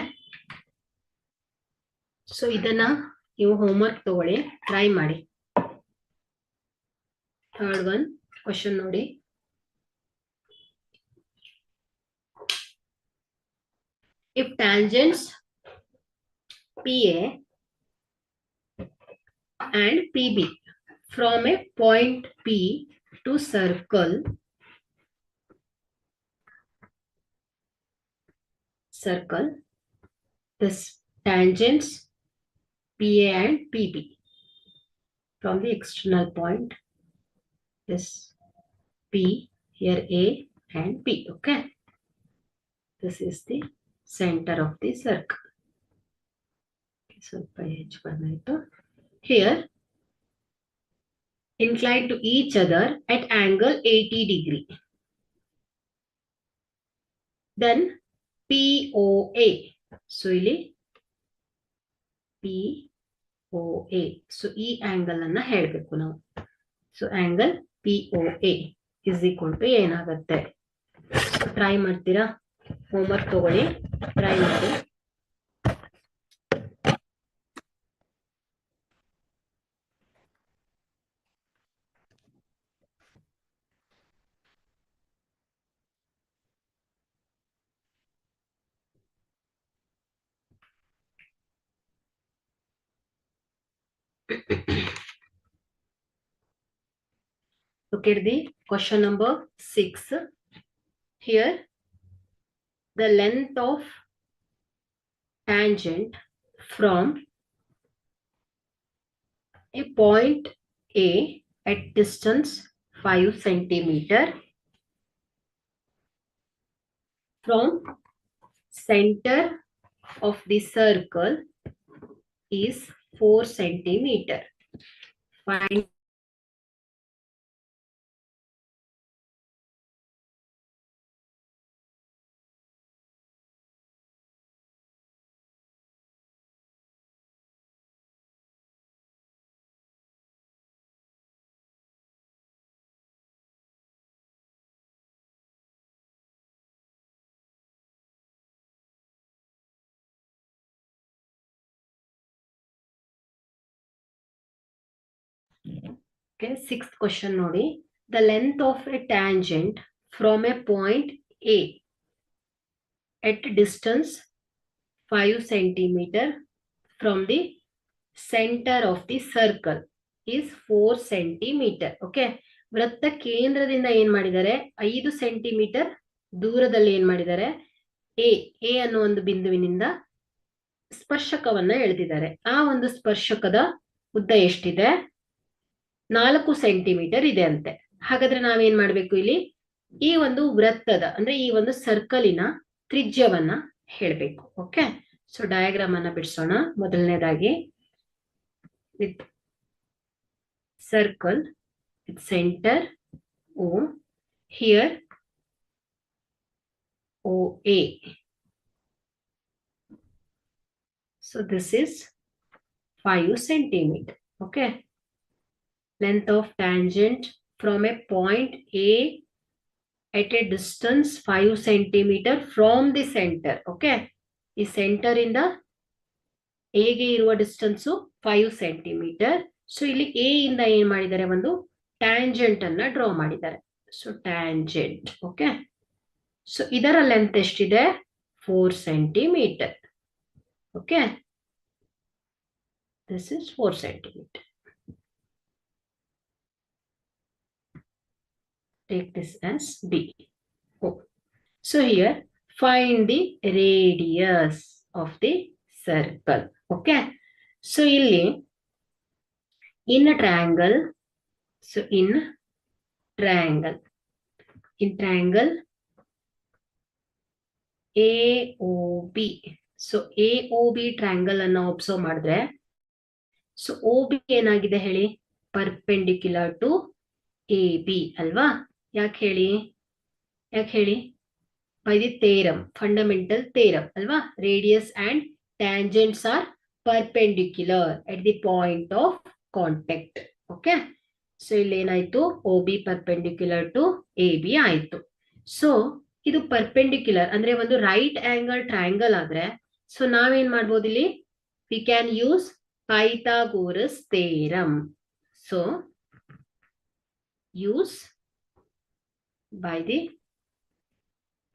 So ಇದನ್ನ ನೀವು homework ತಗೊಳ್ಳಿ, try ಮಾಡಿ. Third one question ನೋಡಿ. If tangents PA and PB from a point P to circle this tangents PA and PB from the external point, this P, here A and P. Okay, this is the center of the circle. So here inclined to each other at angle 80 degree. Then POA. So ಇಲ್ಲಿ POA. So ಈ angle ಅನ್ನ ಹೇಳ್ಬೇಕು ನಾವು. So angle POA is equal to ಏನಾಗುತ್ತೆ, try ಮಾಡ್ತೀರಾ? Homework ತಗೊಳ್ಳಿ, try ಮಾಡಿ. Look at the question number 6. Here, the length of tangent from a point A at distance 5 centimeter from center of the circle is 4 centimeter. Find okay, sixth question ನೋಡಿ. The length of a tangent from a point A at distance 5 centimeter from the center of the circle is 4 centimeter. Okay, ವೃತ್ತ ಕೇಂದ್ರದಿಂದ ಏನ್ ಮಾಡಿದ್ದಾರೆ, 5 centimetre ದೂರದಲ್ಲಿ ಏನ್ ಮಾಡಿದ್ದಾರೆ, A ಅನ್ನೋ ಒಂದು ಬಿಂದುವಿನಿಂದ ಸ್ಪರ್ಶಕವನ್ನ ಎಳೆದಿದ್ದಾರೆ. ಆ ಒಂದು ಸ್ಪರ್ಶಕದ ಉದ್ದ ಎಷ್ಟಿದೆ, 4 ಸೆಂಟಿಮೀಟರ್ ಇದೆ ಅಂತೆ. ಹಾಗಾದ್ರೆ ನಾವೇನ್ ಮಾಡ್ಬೇಕು, ಇಲ್ಲಿ ಈ ಒಂದು ವೃತ್ತದ ಅಂದ್ರೆ ಈ ಒಂದು ಸರ್ಕಲಿನ ತ್ರಿಜ್ಯವನ್ನ ಹೇಳ್ಬೇಕು. ಓಕೆ, ಸೊ ಡಯಾಗ್ರಾಮ್ ಅನ್ನ ಬಿಡಿಸೋಣ. ಮೊದಲನೇದಾಗಿ with circle with center O, here OA. So this is 5 centimeter. Okay, length of tangent from a point A at a distance 5 centimeter from the center. Okay, ಈ ಸೆಂಟರ್ ಇಂದ A ಗೆ ಇರುವ distance 5 centimetre. So ಇಲ್ಲಿ A ಇಂದ ಏನ್ ಮಾಡಿದ್ದಾರೆ, ಒಂದು tangent ಅನ್ನ ಡ್ರಾ ಮಾಡಿದ್ದಾರೆ. So tangent. ಓಕೆ, ಸೊ ಇದರ ಲೆಂತ್ ಎಷ್ಟಿದೆ, 4 centimetre. Okay, this is 4 centimetre. Take this as B. So here, find the radius of the circle. Okay. So ಇಲ್ಲಿ in a triangle, so in triangle AOB. So AOB triangle ಅನ್ನ observe ಮಾಡಿದ್ರೆ, so OB ಏನಾಗಿದೆ ಹೇಳಿ, perpendicular to AB ಅಲ್ವಾ? ಯಾಕೆ ಹೇಳಿ by the theorem, fundamental theorem ಅಲ್ವಾ? Radius and tangents are perpendicular at the point of contact. Okay. So ಇಲ್ಲಿ ಏನಾಯ್ತು, OB ಪರ್ಪೆಂಡಿಕ್ಯುಲರ್ ಟು AB ಆಯ್ತು. ಸೊ ಇದು ಪರ್ಪೆಂಡಿಕ್ಯುಲರ್ ಅಂದ್ರೆ ಒಂದು ರೈಟ್ ಆಂಗಲ್ ಟ್ರಯಾಂಗಲ್ ಆದ್ರೆ, ಸೊ ನಾವೇನ್ ಮಾಡ್ಬೋದು ಇಲ್ಲಿ, we can use Pythagoras theorem. So use by the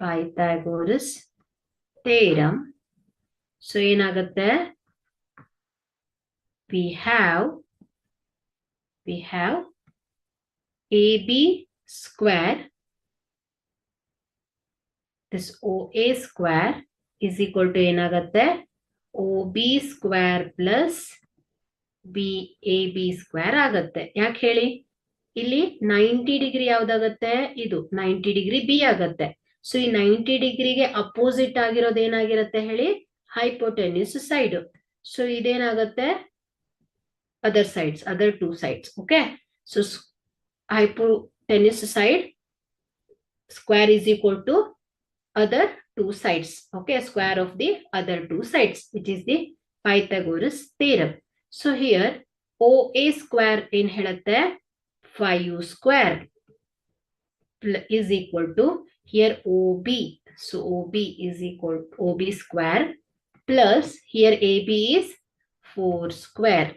Pythagoras theorem. So ಏನಾಗುತ್ತೆ, we have AB square, this OA square is equal to ಏನಾಗುತ್ತೆ, OB square plus BAB square ಆಗತ್ತೆ. ಯಾಕೆ ಹೇಳಿ, ಇಲ್ಲಿ 90 ಡಿಗ್ರಿ ಯಾವ್ದಾಗತ್ತೆ, ಇದು 90 ಡಿಗ್ರಿ B ಆಗತ್ತೆ. ಸೊ ಈ 90 ಡಿಗ್ರಿಗೆ ಅಪೋಸಿಟ್ ಆಗಿರೋದು ಏನಾಗಿರುತ್ತೆ ಹೇಳಿ, ಹೈಪೋಟೆನ್ಯೂಸ್ ಸೈಡ್. ಸೊ ಇದೇನಾಗತ್ತೆ, other sides, other two sides. Okay. So hypotenuse side square is equal to other two sides. Okay. Square of the other two sides, which is the Pythagoras theorem. So here OA square in ಹೇಳುತ್ತೆ 5 square is equal to here OB. So OB is equal to OB square plus here AB is 4 square.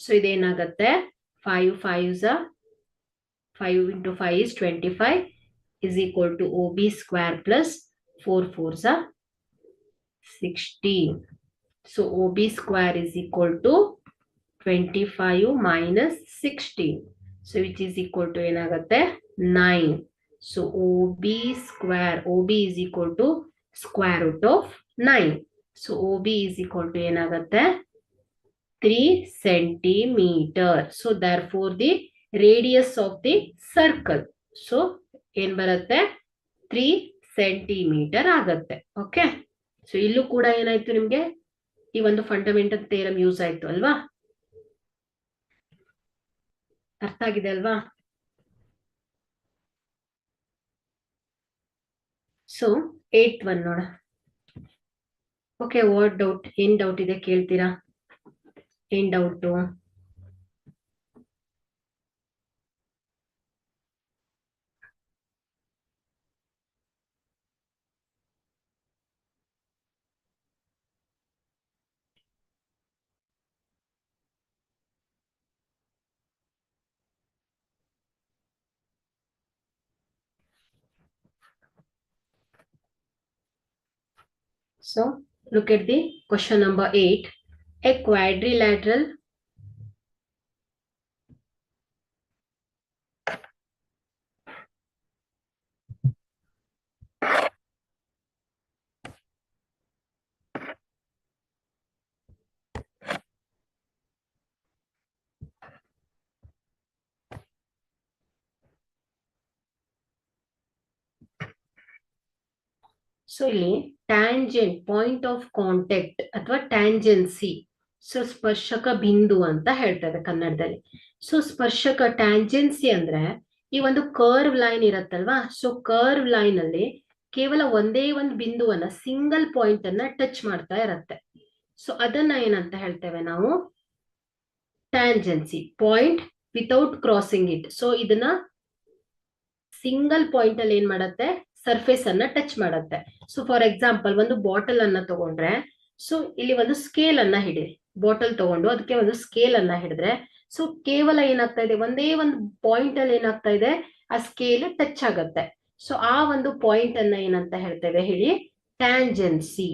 So ಇದೇನಾಗುತ್ತೆ, 5 into 5 is 25 is equal to OB square plus 4 4s are 16. So OB square is equal to 25 minus 16. So which is equal to ಏನಾಗುತ್ತೆ, 9. So OB is equal to square root of 9. So OB is equal to ಏನಾಗುತ್ತೆ, 3 centimeter. So therefore the radius of the circle, so ಏನ್ ಬರುತ್ತೆ, 3 centimeter ಆಗತ್ತೆ. Okay. So ಇಲ್ಲೂ ಕೂಡ ಏನಾಯ್ತು, ನಿಮ್ಗೆ ಈ ಒಂದು ಫಂಡಮೆಂಟಲ್ ಥಿಯರಮ್ ಯೂಸ್ ಆಯ್ತು ಅಲ್ವಾ? ಅರ್ಥ ಆಗಿದೆ ಅಲ್ವಾ? ಸೊ 8th one ನೋಡ. ಓಕೆ, ವಾಟ್ ಡೌಟ್, ಏನ್ ಡೌಟ್ ಇದೆ ಕೇಳ್ತೀರಾ? ಏನ್ doubt? So look at the question number 8. A quadrilateral so ಇಲ್ಲಿ ಟ್ಯಾಂಜೆಂಟ್, ಪಾಯಿಂಟ್ ಆಫ್ ಕಾಂಟ್ಯಾಕ್ಟ್ ಅಥವಾ ಟ್ಯಾಂಜೆನ್ಸಿ, ಸೊ ಸ್ಪರ್ಶಕ ಬಿಂದು ಅಂತ ಹೇಳ್ತಾರೆ ಕನ್ನಡದಲ್ಲಿ. ಸೊ ಸ್ಪರ್ಶಕ ಟ್ಯಾಂಜೆನ್ಸಿ ಅಂದ್ರೆ ಈ ಒಂದು ಕರ್ವ್ ಲೈನ್ ಇರತ್ತಲ್ವಾ, ಸೊ ಕರ್ವ್ ಲೈನ್ ಅಲ್ಲಿ ಕೇವಲ ಒಂದೇ ಒಂದು ಬಿಂದುವನ್ನ, ಸಿಂಗಲ್ ಪಾಯಿಂಟ್ ಅನ್ನ ಟಚ್ ಮಾಡ್ತಾ ಇರತ್ತೆ. ಸೊ ಅದನ್ನ ಏನಂತ ಹೇಳ್ತೇವೆ ನಾವು, tangency, point without crossing it. So ಇದನ್ನ ಸಿಂಗಲ್ ಪಾಯಿಂಟ್ ಅಲ್ಲಿ ಏನ್ ಮಾಡತ್ತೆ, ಸರ್ಫೇಸ್ ಅನ್ನ ಟಚ್ ಮಾಡತ್ತೆ. ಸೊ ಫಾರ್ ಎಕ್ಸಾಂಪಲ್ ಒಂದು ಬಾಟಲ್ ಅನ್ನ ತಗೊಂಡ್ರೆ, ಸೊ ಇಲ್ಲಿ ಒಂದು ಸ್ಕೇಲ್ ಅನ್ನ ಹಿಡಿರಿ, ಬಾಟಲ್ ತಗೊಂಡು ಅದಕ್ಕೆ ಒಂದು ಸ್ಕೇಲ್ ಅನ್ನ ಹಿಡಿದ್ರೆ, ಸೊ ಕೇವಲ ಏನಾಗ್ತಾ ಇದೆ, ಒಂದೇ ಒಂದು ಪಾಯಿಂಟ್ ಅಲ್ಲಿ ಏನಾಗ್ತಾ ಇದೆ, ಆ ಸ್ಕೇಲ್ ಟಚ್ ಆಗತ್ತೆ. ಸೊ ಆ ಒಂದು ಪಾಯಿಂಟ್ ಅನ್ನ ಏನಂತ ಹೇಳ್ತೇವೆ ಹೇಳಿ, tangency,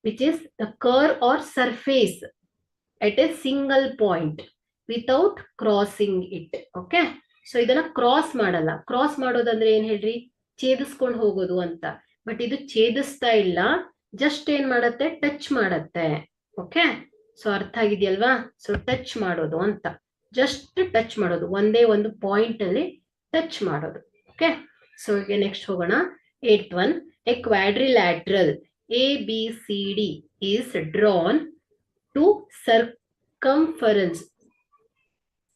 which is the curve or surface at a single point without crossing it. Okay. So ಇದನ್ನ ಕ್ರಾಸ್ ಮಾಡಲ್ಲ. ಕ್ರಾಸ್ ಮಾಡೋದಂದ್ರೆ ಏನ್ ಹೇಳ್ರಿ, ಛೇದಿಸ್ಕೊಂಡು ಹೋಗೋದು ಅಂತ. ಬಟ್ ಇದು ಛೇದಿಸ್ತಾ ಇಲ್ಲ, ಜಸ್ಟ್ ಏನ್ ಮಾಡತ್ತೆ, ಟಚ್ ಮಾಡತ್ತೆ. ಓಕೆ, ಸೊ ಅರ್ಥ ಆಗಿದೆಯಲ್ವಾ? ಸೊ ಟಚ್ ಮಾಡೋದು ಅಂತ, ಜಸ್ಟ್ ಟಚ್ ಮಾಡೋದು, ಒಂದೇ ಒಂದು ಪಾಯಿಂಟ್ ಅಲ್ಲಿ ಟಚ್ ಮಾಡೋದು. ಓಕೆ, ಸೊ ಈಗ ನೆಕ್ಸ್ಟ್ ಹೋಗೋಣ. 8th one, a quadrilateral ABCD is drawn to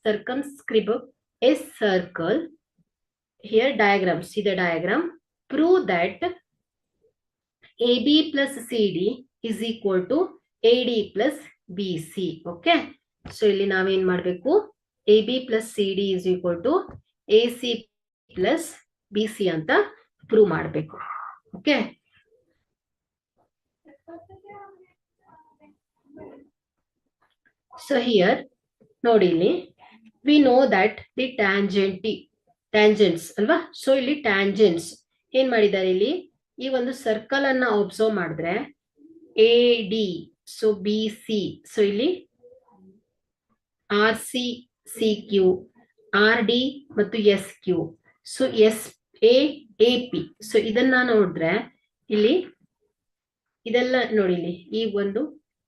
circumscribe a circle. Here diagram, see the diagram. Prove that AB plus CD is equal to AD plus BC. Okay, so ಇಲ್ಲಿ ನಾವೇನ್ ಮಾಡಬೇಕು, AB plus CD is equal to AC plus BC ಅಂತ prove ಮಾಡಬೇಕು. Okay, so here ನೋಡಿ, ಇಲ್ಲಿ we know that the tangents ಅಲ್ವಾ. So ಇಲ್ಲಿ tangents ಏನ್ ಮಾಡಿದ್ದಾರೆ, ಇಲ್ಲಿ ಈ ಒಂದು ಸರ್ಕಲ್ ಅನ್ನ ಅಬ್ಸರ್ವ್ ಮಾಡಿದ್ರೆ A D, so B C, so ಇಲ್ಲಿ R C, C Q, R D ಮತ್ತು S Q, so S A P. So ಇದನ್ನ ನೋಡಿದ್ರೆ ಇಲ್ಲಿ ಇದೆಲ್ಲ ನೋಡಿ, ಇಲ್ಲಿ ಈ ಒಂದು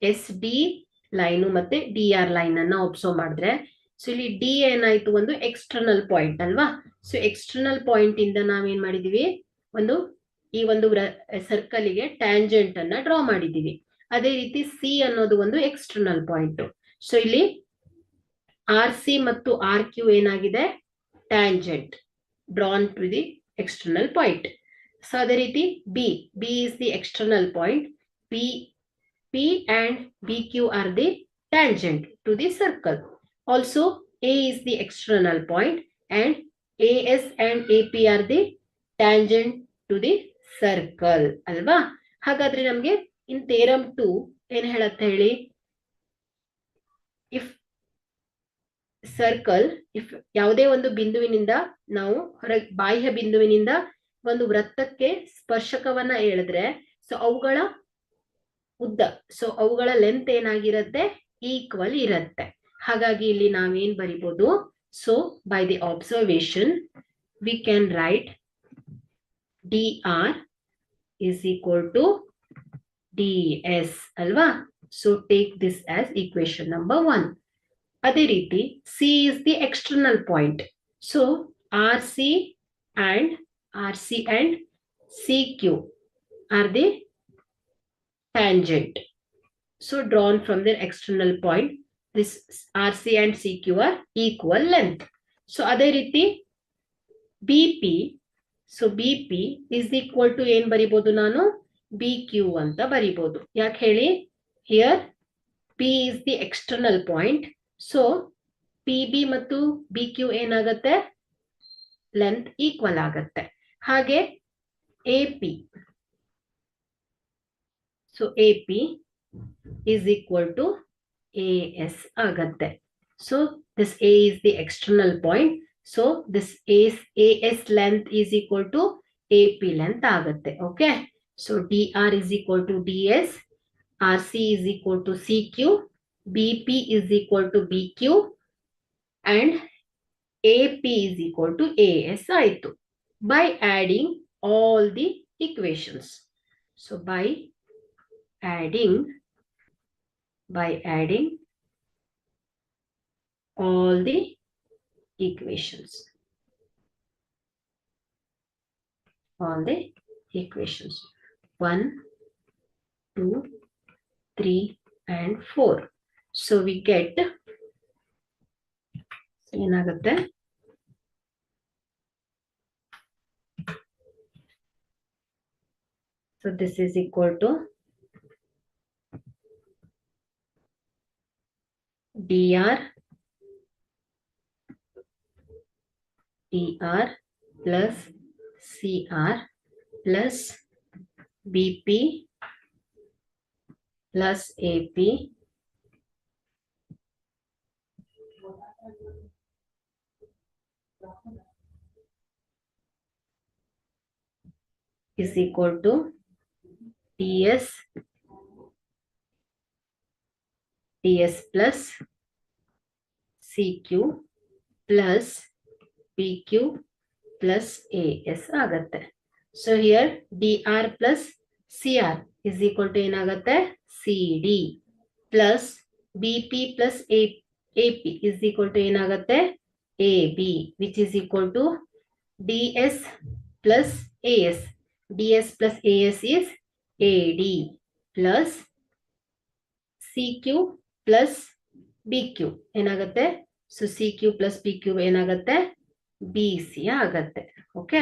ಎಸ್ ಡಿ ಲೈನು ಮತ್ತೆ ಡಿ ಆರ್ ಲೈನ್ ಅನ್ನ ಅಬ್ಸರ್ವ್ ಮಾಡಿದ್ರೆ, ಸೊ ಇಲ್ಲಿ ಡಿ ಏನಾಯ್ತು, ಒಂದು ಎಕ್ಸ್ಟರ್ನಲ್ ಪಾಯಿಂಟ್ ಅಲ್ವಾ. ಸೊ ಎಕ್ಸ್ಟರ್ನಲ್ ಪಾಯಿಂಟ್ ಇಂದ ನಾವೇನ್ ಮಾಡಿದೀವಿ, ಈ ಒಂದು ಸರ್ಕಲ್ ಗೆ ಟ್ಯಾಂಜೆಂಟ್ ಅನ್ನ ಡ್ರಾ ಮಾಡಿದೀವಿ. ಅದೇ ರೀತಿ ಸಿ ಅನ್ನೋದು ಒಂದು ಎಕ್ಸ್ಟರ್ನಲ್ ಪಾಯಿಂಟ್. ಸೊ ಇಲ್ಲಿ ಆರ್ ಸಿ ಮತ್ತು ಆರ್ ಕ್ಯೂ ಏನಾಗಿದೆ, tangent drawn to the external point. So ಅದೇ ರೀತಿ B is the external point. P and BQ are the tangent to the circle. Also A is the external point and AS and AP are the tangent to the circle ಅಲ್ವಾ. ಹಾಗಾದ್ರೆ ನಮ್ಗೆ in theorem 2 ಏನ್ ಹೇಳತ್ತೆ ಹೇಳಿ, circle if ಯಾವುದೇ ಒಂದು ಬಿಂದುವಿನಿಂದ ನಾವು ಬಾಹ್ಯ ಬಿಂದುವಿನಿಂದ ಒಂದು ವೃತ್ತಕ್ಕೆ ಸ್ಪರ್ಶಕವನ್ನ ಎಳೆದ್ರೆ, ಸೊ ಅವುಗಳ ಉದ್ದ, ಸೊ ಅವುಗಳ ಲೆಂತ್ ಏನಾಗಿರುತ್ತೆ, ಈಕ್ವಲ್ ಇರುತ್ತೆ. ಹಾಗಾಗಿ ಇಲ್ಲಿ ನಾವೇನ್ ಬರಿಬಹುದು, so by the observation we can write dr is equal to ds ಅಲ್ವಾ. So take this as equation number 1. ಅದೇ ರೀತಿ C is the external point. So RC and CQ are the tangent. So drawn from their external point, this RC and CQ are equal length. So ಅದೇ ರೀತಿ BP, so BP is equal to ಏನ್ ಬರಿಬಹುದು, ನಾನು BQ ಅಂತ ಬರಿಬಹುದು. ಯಾಕೆ ಹೇಳಿ, here P is the external point. So P B ಮತ್ತು B Q ಏನಾಗತ್ತೆ, length equal ಆಗತ್ತೆ. ಹಾಗೆ A P, so A P is equal to AS ಆಗತ್ತೆ. So this A is the external point. So this AS length is equal to AP length ಆಗತ್ತೆ. Okay, so DR is equal to DS, RC is equal to CQ, BP is equal to BQ and AP is equal to AS ಆಯಿತು, by adding all the equations. So by adding all the equations, all the equations 1, 2, 3 and 4. So we get ಏನಾಗುತ್ತೆ, so this is equal to dr plus cr plus bp plus ap is equal to ds plus CQ plus PQ plus AS ಆಗತ್ತೆ. So here dr plus cr is equal to ಏನಾಗುತ್ತೆ cd plus bp plus ap is equal to ಏನಾಗುತ್ತೆ ab which is equal to ds plus as ds plus as is ad plus cq plus bq ಏನಾಗುತ್ತೆ so cq plus bq ಏನಾಗುತ್ತೆ bc ಆಗತ್ತೆ okay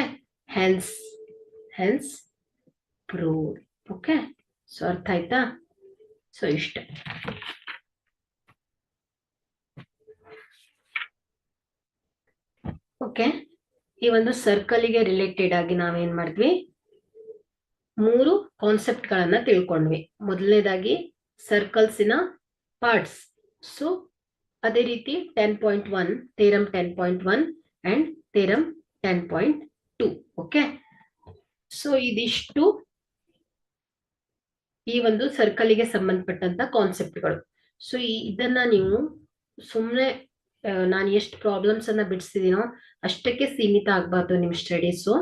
hence proved okay so ಅರ್ಥ ಆಯ್ತಾ so ಇಷ್ಟೇ okay ಈ ಒಂದು ಸರ್ಕಲ್ಗೆ related ಆಗಿ ನಾವೇನ್ ಮಾಡಿದ್ವಿ 3 ಕಾನ್ಸೆಪ್ಟ್ ಗಳನ್ನ ತಿಳ್ಕೊಂಡ್ವಿ ಮೊದಲನೇದಾಗಿ ಸರ್ಕಲ್ಸಿನ ಪಾರ್ಟ್ಸ್ ಸೊ ಅದೇ ರೀತಿ 10.1 theorem 10.1 and theorem 10.2 okay so ಇದಿಷ್ಟು ಈ ಒಂದು ಸರ್ಕಲ್ಗೆ ಸಂಬಂಧಪಟ್ಟಂತ ಕಾನ್ಸೆಪ್ಟ್ಗಳು ಸೊ ಇದನ್ನ ನೀವು ಸುಮ್ಮನೆ ನಾನು ಎಷ್ಟು ಪ್ರಾಬ್ಲಮ್ಸ್ ಅನ್ನ ಬಿಡಿಸಿದೀನೋ ಅಷ್ಟಕ್ಕೆ ಸೀಮಿತ ಆಗ್ಬಾರ್ದು ನಿಮ್ ಸ್ಟಡೀಸು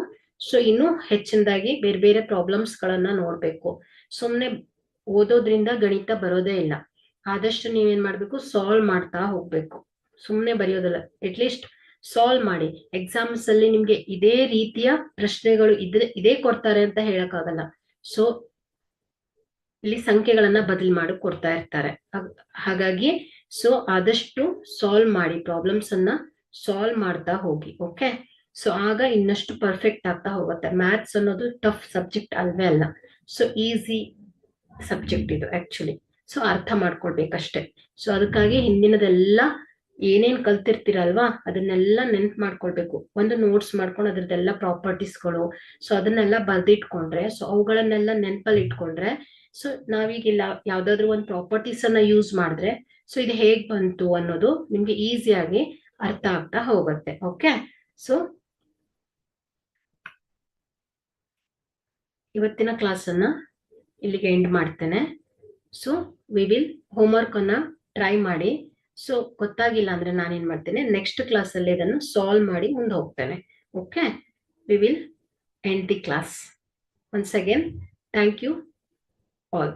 ಸೊ ಇನ್ನು ಹೆಚ್ಚಿನದಾಗಿ ಬೇರೆ ಬೇರೆ ಪ್ರಾಬ್ಲಮ್ಸ್ ಗಳನ್ನ ನೋಡ್ಬೇಕು ಸುಮ್ನೆ ಓದೋದ್ರಿಂದ ಗಣಿತ ಬರೋದೇ ಇಲ್ಲ ಆದಷ್ಟು ನೀವೇನ್ ಮಾಡ್ಬೇಕು ಸಾಲ್ವ್ ಮಾಡ್ತಾ ಹೋಗ್ಬೇಕು ಸುಮ್ನೆ ಬರೆಯೋದಲ್ಲ ಅಟ್ಲೀಸ್ಟ್ ಸಾಲ್ವ್ ಮಾಡಿ ಎಕ್ಸಾಮ್ಸ್ ಅಲ್ಲಿ ನಿಮ್ಗೆ ಇದೇ ರೀತಿಯ ಪ್ರಶ್ನೆಗಳು ಇದೇ ಕೊಡ್ತಾರೆ ಅಂತ ಹೇಳಕ್ಕಾಗಲ್ಲ ಸೊ ಇಲ್ಲಿ ಸಂಖ್ಯೆಗಳನ್ನ ಬದಲು ಮಾಡಿ ಕೊಡ್ತಾ ಇರ್ತಾರೆ ಹಾಗಾಗಿ ಸೊ ಆದಷ್ಟು ಸಾಲ್ವ್ ಮಾಡಿ ಪ್ರಾಬ್ಲಮ್ಸ್ ಅನ್ನ ಸಾಲ್ವ್ ಮಾಡ್ತಾ ಹೋಗಿ ಓಕೆ ಸೊ ಆಗ ಇನ್ನಷ್ಟು ಪರ್ಫೆಕ್ಟ್ ಆಗ್ತಾ ಹೋಗುತ್ತೆ ಮ್ಯಾಥ್ಸ್ ಅನ್ನೋದು ಟಫ್ ಸಬ್ಜೆಕ್ಟ್ ಅಲ್ವೇ ಅಲ್ಲ ಸೊ ಈಸಿ ಸಬ್ಜೆಕ್ಟ್ ಇದು ಆಕ್ಚುಲಿ ಸೊ ಅರ್ಥ ಮಾಡ್ಕೊಳ್ಬೇಕಷ್ಟೆ ಸೊ ಅದಕ್ಕಾಗಿ ಹಿಂದಿನದೆಲ್ಲ ಏನೇನ್ ಕಲ್ತಿರ್ತೀರಲ್ವಾ ಅದನ್ನೆಲ್ಲ ನೆನ್ಪು ಮಾಡ್ಕೊಳ್ಬೇಕು ಒಂದು ನೋಟ್ಸ್ ಮಾಡ್ಕೊಂಡು ಅದ್ರದ್ದೆಲ್ಲ ಪ್ರಾಪರ್ಟೀಸ್ಗಳು ಸೊ ಅದನ್ನೆಲ್ಲ ಬರ್ದಿಟ್ಕೊಂಡ್ರೆ ಸೊ ಅವುಗಳನ್ನೆಲ್ಲ ನೆನ್ಪಲ್ಲಿ ಇಟ್ಕೊಂಡ್ರೆ ಸೊ ನಾವೀಗ ಇಲ್ಲ ಯಾವ್ದಾದ್ರು ಒಂದು ಪ್ರಾಪರ್ಟೀಸ್ ಅನ್ನ ಯೂಸ್ ಮಾಡಿದ್ರೆ ಸೊ ಇದು ಹೇಗ್ ಬಂತು ಅನ್ನೋದು ನಿಮ್ಗೆ ಈಸಿಯಾಗಿ ಅರ್ಥ ಆಗ್ತಾ ಹೋಗುತ್ತೆ ಓಕೆ ಸೊ ಇವತ್ತಿನ ಕ್ಲಾಸ್ ಅನ್ನ ಇಲ್ಲಿಗೆ ಎಂಡ್ ಮಾಡ್ತೇನೆ ಸೊ ವಿ ವಿಲ್ ಹೋಮ್ವರ್ಕ್ ಅನ್ನ ಟ್ರೈ ಮಾಡಿ ಸೊ ಗೊತ್ತಾಗಿಲ್ಲ ಅಂದ್ರೆ ನಾನೇನ್ ಮಾಡ್ತೇನೆ ನೆಕ್ಸ್ಟ್ ಕ್ಲಾಸ್ ಅಲ್ಲಿ ಇದನ್ನು ಸಾಲ್ವ್ ಮಾಡಿ ಮುಂದೆ ಹೋಗ್ತೇನೆ okay we will end the class once again thank you all